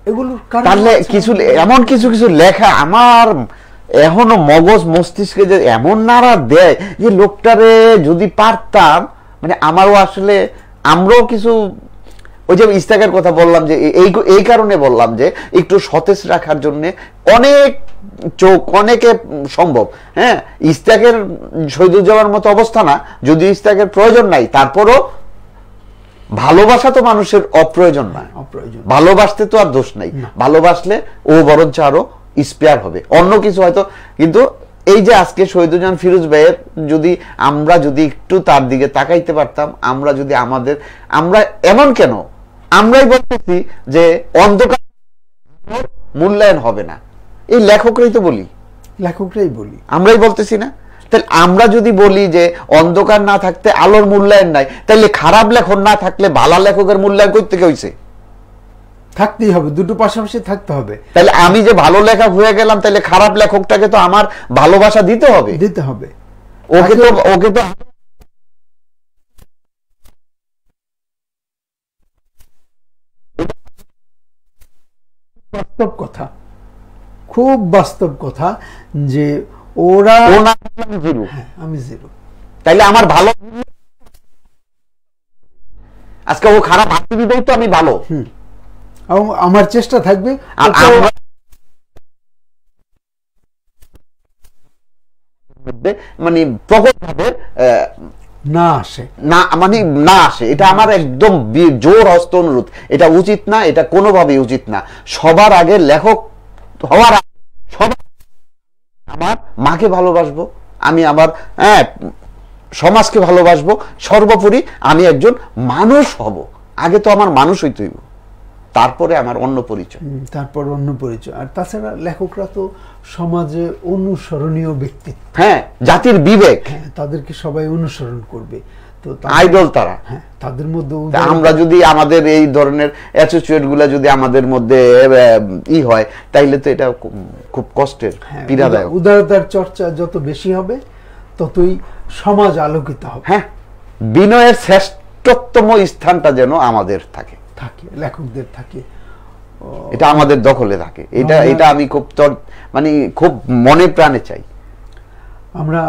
এগুলোর তাহলে কিছু এমন কিছু কিছু লেখা আমার এখনো মগজ মস্তিষ্কে যে এমন নাড়া দেয় যে লোকটারে যদি পারতাম, মানে আমারও আসলে আমরাও কিছু, ওই যে ইস্তাকের কথা বললাম যে এই কারণে বললাম যে একটু সতেজ রাখার জন্য অনেক চোখ অনেকে সম্ভব। হ্যাঁ, ইস্তাকের শহীদুজ্জামান মতো অবস্থা না, যদি ইস্তাকের প্রয়োজন নাই, তারপরও ভালোবাসা তো মানুষের অপ্রয়োজন না, ভালোবাসতে তো আর দোষ নাই, ভালোবাসলে ও বরঞ্চ আরো স্পেয়ার হবে অন্য কিছু হয়তো। কিন্তু এই যে আজকে শহীদুজ্জামান ফিরোজ ভাইয়ের যদি আমরা যদি একটু তার দিকে তাকাইতে পারতাম, আমরা যদি আমরা এমন কেন আমরাই বলতেছি যে অন্ধকার মূল্যায়ন হবে না, এই লেখকরাই বলি, আমরাই বলতেছি না। তাহলে আমরা যদি বলি যে অন্ধকার না থাকতে আলোর মূল্যায়ন নাই, তাহলে খারাপ লেখক না থাকলে ভালো লেখকের মূল্যায়ন করতে হয়েছে, থাকতেই হবে, দুটো পাশাপাশি থাকতে হবে। তাহলে আমি যে ভালো লেখক হয়ে গেলাম, তাহলে খারাপ লেখকটাকে তো আমার ভালোবাসা দিতে হবে। ওকে তো বাস্তব কথা, খুব বাস্তব কথা যে ওরা আমি জিরো, তাইলে আমার ভালো আজকে ও খারাপ হাসি দিতেই তো আমি ভালো, আমার চেষ্টা থাকবে মানে প্রকটভাবে না আসে, এটা আমার একদম জোর হস্ত অনুরোধ। এটা উচিত না, এটা কোনোভাবেই উচিত না। সবার আগে লেখক হওয়ার সবার আমার মাকে ভালোবাসবো, আমি আমার সমাজকে ভালোবাসবো, সর্বোপরি আমি একজন মানুষ হব। আগে তো আমার মানুষ হইতে হইব, তারপরে আমার অন্য পরিচয়। আর তাছাড়া লেখকরা তো সমাজে অনুসরণীয় ব্যক্তিত্ব, হ্যাঁ, জাতির বিবেক, তাদেরকে সবাই অনুসরণ করবে, তো আইডল তারা। তাদের মধ্যে আমরা যদি আমাদের এই ধরনের অ্যাসোসিয়েট গুলা যদি আমাদের মধ্যে হয়, তাইলে তো এটা খুব কষ্টের, পীড়াদায়ক। উদারতার চর্চা যত বেশি হবে ততই সমাজ আলোকিত হবে। হ্যাঁ, বিনয়ের শ্রেষ্ঠতম স্থানটা যেন আমাদের থাকে, লেখকদের থাকে, এটা আমাদের দখলে থাকে। এটা আমি খুব মানে খুব মনে প্রাণে চাই। আমরা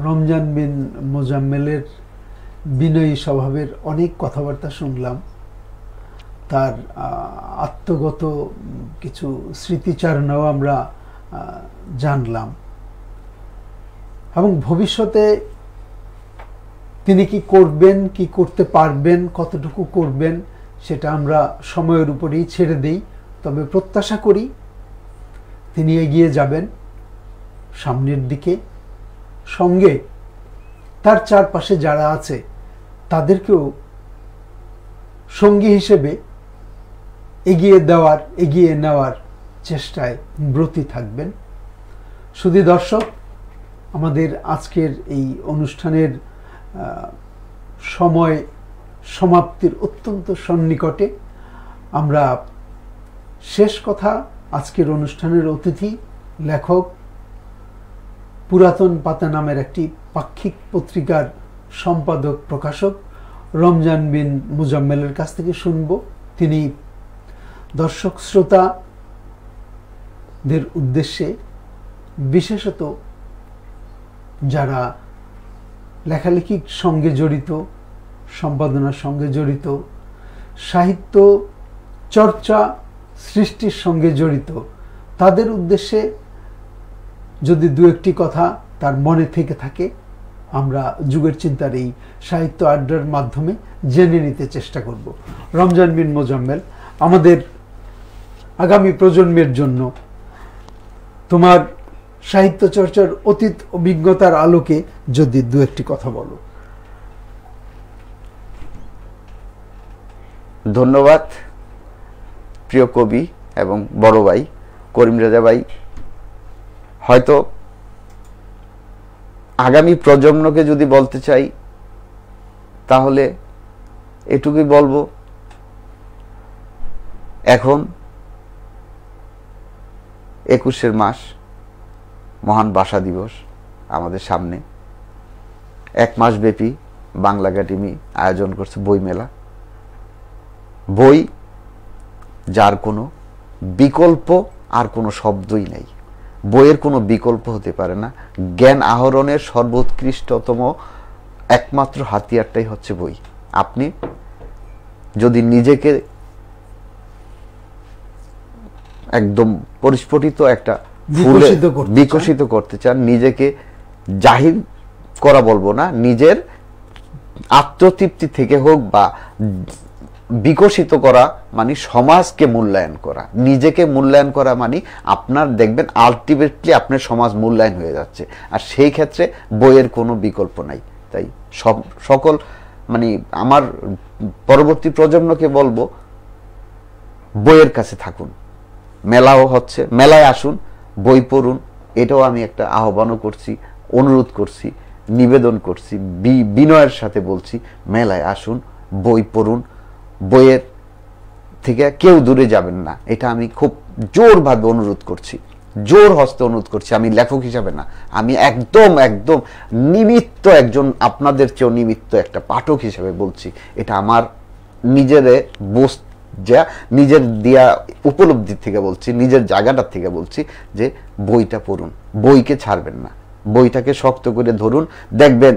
রমজান বিন মোজাম্মেলের বিনয়ী স্বভাবের অনেক কথাবার্তা শুনলাম, তার আত্মগত কিছু স্মৃতিচারণাও আমরা জানলাম, এবং ভবিষ্যতে তিনি কি করবেন, কি করতে পারবেন, কতটুকু করবেন, সেটা আমরা সময়ের উপরেই ছেড়ে দেই। তবে প্রত্যাশা করি তিনি এগিয়ে যাবেন সামনের দিকে, সঙ্গে তার চারপাশে যারা আছে তাদেরকেও সঙ্গী হিসেবে এগিয়ে নেওয়ার চেষ্টায় ব্রতী থাকবেন। শুধু দর্শক, আমাদের আজকের এই অনুষ্ঠানের সময় সমাপ্তির অত্যন্ত সন্নিকটে। আমরা শেষ কথা, আজকের অনুষ্ঠানের অতিথি লেখক, পুরাতন পাতা নামের একটি পাক্ষিক পত্রিকার সম্পাদক প্রকাশক রমজান বিন মোজাম্মেলের কাছ থেকে শুনব। তিনি দর্শক শ্রোতাদের উদ্দেশ্যে, বিশেষত যারা লেখালেখির সঙ্গে জড়িত, সম্পাদনার সঙ্গে জড়িত, সাহিত্য চর্চা সৃষ্টির সঙ্গে জড়িত তাদের উদ্দেশ্যে যদি দু একটি কথা তার মনে থেকে থাকে, আমরা যুগের চিন্তার এই সাহিত্য আড্ডার মাধ্যমে জেনে নিতে চেষ্টা করব। রমজান বিন মোজাম্মেল, আমাদের আগামী প্রজন্মের জন্য তোমার সাহিত্য চর্চার অতীত অভিজ্ঞতার আলোকে যদি দু একটি কথা বলো। ধন্যবাদ প্রিয় কবি এবং বড় ভাই করিম রেজা ভাই। হয়তো আগামী প্রজন্মকে যদি বলতে চাই তাহলে এটুকুই বলবো, এখন 21 মাস, মহান ভাষা দিবস আমাদের সামনে। 1 মাস ব্যাপী বাংলা একাডেমি আয়োজন করছে বই মেলা। বই যার কোনো বিকল্প আর কোনো শব্দই নেই, বইয়ের কোনো বিকল্প হতে পারে না। জ্ঞান আহরণের সর্বোৎকৃষ্টতম একমাত্র হাতিয়ারটাই হচ্ছে বই। আপনি যদি নিজেকে একদম পরিস্ফুটিত একটা ফুলে বিকশিত করতে চান, নিজেকে জাহির করা বলবো না, নিজের আত্মতৃপ্তি থেকে হোক বা বিকশিত করা মানে সমাজকে মূল্যায়ন করা, নিজেকে মূল্যায়ন করা মানে আপনার দেখবেন আলটিমেটলি আপনার সমাজ মূল্যায়ন হয়ে যাচ্ছে। আর সেই ক্ষেত্রে বইয়ের কোনো বিকল্প নাই। তাই সকল মানে আমার পরবর্তী প্রজন্মকে বলবো, বইয়ের কাছে থাকুন। মেলাও হচ্ছে, মেলায় আসুন, বই পড়ুন। এটাও আমি একটা আহ্বানও করছি, অনুরোধ করছি, নিবেদন করছি, বিনয়ের সাথে বলছি, মেলায় আসুন, বই পড়ুন। বইয়ের থেকে কেউ দূরে যাবেন না, এটা আমি খুব জোরভাবে অনুরোধ করছি, জোর হস্তে অনুরোধ করছি। আমি লেখক হিসাবে না, আমি একদম একদম নিমিত্ত, একজন আপনাদের চেয়েও নিমিত্ত একটা পাঠক হিসেবে বলছি। এটা আমার নিজের যা নিজের দিয়া উপলব্ধি থেকে বলছি, নিজের জায়গাটার থেকে বলছি যে বইটা পড়ুন, বইকে ছাড়বেন না, বইটাকে শক্ত করে ধরুন। দেখবেন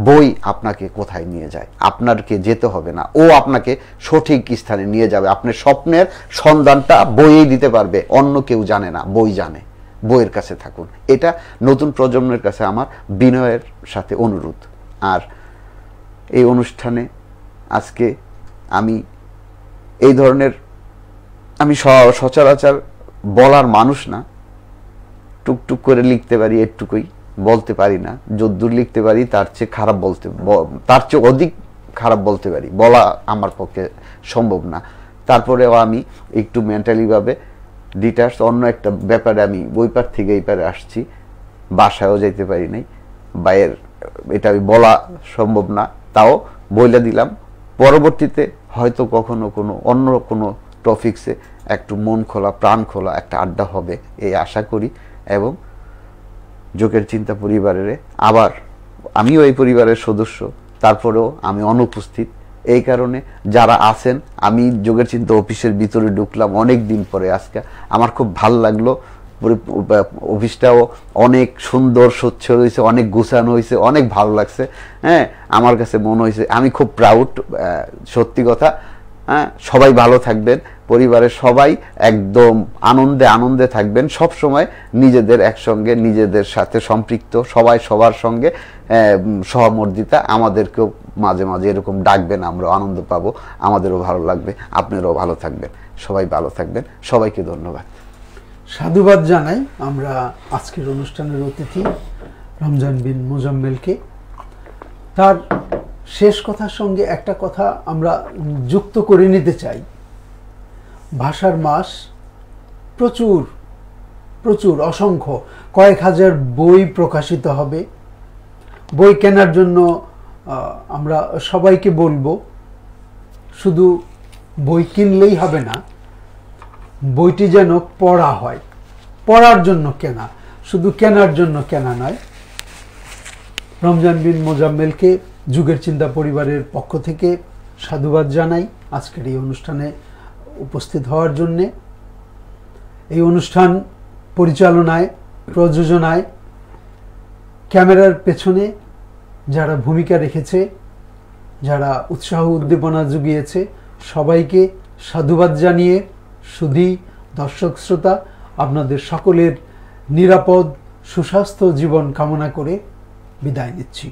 বই আপনাকে কোথায় নিয়ে যায়, আপনাকে যেতে হবে না, ও আপনাকে সঠিক স্থানে নিয়ে যাবে। আপনার স্বপ্নের সন্ধানটা বইই দিতে পারবে, অন্য কেউ জানে না, বই জানে। বইয়ের কাছে থাকুন, এটা নতুন প্রজন্মের কাছে আমার বিনয়ের সাথে অনুরোধ। আর এই অনুষ্ঠানে আজকে আমি এই ধরনের, আমি সচরাচর বলার মানুষ না, টুকটুক করে লিখতে পারি, একটুকুই বলতে পারি না। যদ্দূর লিখতে পারি তার চেয়ে খারাপ তার চেয়ে অধিক খারাপ বলতে পারি, বলা আমার পক্ষে সম্ভব না। তারপরেও আমি একটু মেন্টালিভাবে ডিটাচ, অন্য একটা ব্যাপারে আমি ওই পার থেকে এই পারে আসছি, বাসায়ও যেতে পারি নাই, বাইরের এটা আমি বলা সম্ভব না, তাও বইলা দিলাম। পরবর্তীতে হয়তো কখনো কোনো অন্য কোনো টপিকসে একটু মন খোলা, প্রাণ খোলা একটা আড্ডা হবে এই আশা করি। এবং যুগের চিন্তা পরিবারের আবার আমিও এই পরিবারের সদস্য, তারপরেও আমি অনুপস্থিত। এই কারণে যারা আছেন, আমি যুগের চিন্তা অফিসের ভিতরে ঢুকলাম অনেক দিন পরে, আজকে আমার খুব ভাল লাগলো। অফিসটাও অনেক সুন্দর, স্বচ্ছ হয়েছে, অনেক গুছানো হয়েছে, অনেক ভালো লাগছে। হ্যাঁ, আমার কাছে মনে হয়েছে আমি খুব প্রাউড, সত্যি কথা। হ্যাঁ, সবাই ভালো থাকবেন, পরিবারের সবাই একদম আনন্দে আনন্দে থাকবেন, সব সময় নিজেদের একসঙ্গে, নিজেদের সাথে সম্পৃক্ত, সবাই সবার সঙ্গে সহমর্দিতা। আমাদেরকেও মাঝে মাঝে এরকম ডাকবেন, আমরাও আনন্দ পাবো, আমাদেরও ভালো লাগবে, আপনারাও ভালো থাকবেন, সবাই ভালো থাকবেন। সবাইকে ধন্যবাদ, সাধুবাদ জানাই আমরা আজকের অনুষ্ঠানের অতিথি রমজান বিন মোজাম্মেলকে। তার শেষ কথার সঙ্গে একটা কথা আমরা যুক্ত করে নিতে চাই। ভাষার মাস, প্রচুর প্রচুর অসংখ্য কয়েক হাজার বই প্রকাশিত হবে। বই কেনার জন্য আমরা সবাইকে বলবো, শুধু বই কিনলেই হবে না, বইটি যেন পড়া হয়, পড়ার জন্য কেনা, শুধু কেনার জন্য কেনা নয়। রমজান বিন মোজাম্মেলকে যুগের চিন্তা পরিবারের পক্ষ থেকে সাধুবাদ জানাই আজকের এই অনুষ্ঠানে উপস্থিত হওয়ার জন্যে। এই অনুষ্ঠান পরিচালনায়, প্রযোজনায়, ক্যামেরার পেছনে যারা ভূমিকা রেখেছে, যারা উৎসাহ উদ্দীপনা জুগিয়েছে, সবাইকে সাধুবাদ জানিয়ে শুধু দর্শক শ্রোতা আপনাদের সকলের নিরাপদ সুস্বাস্থ্য জীবন কামনা করে বিদায় নিচ্ছি।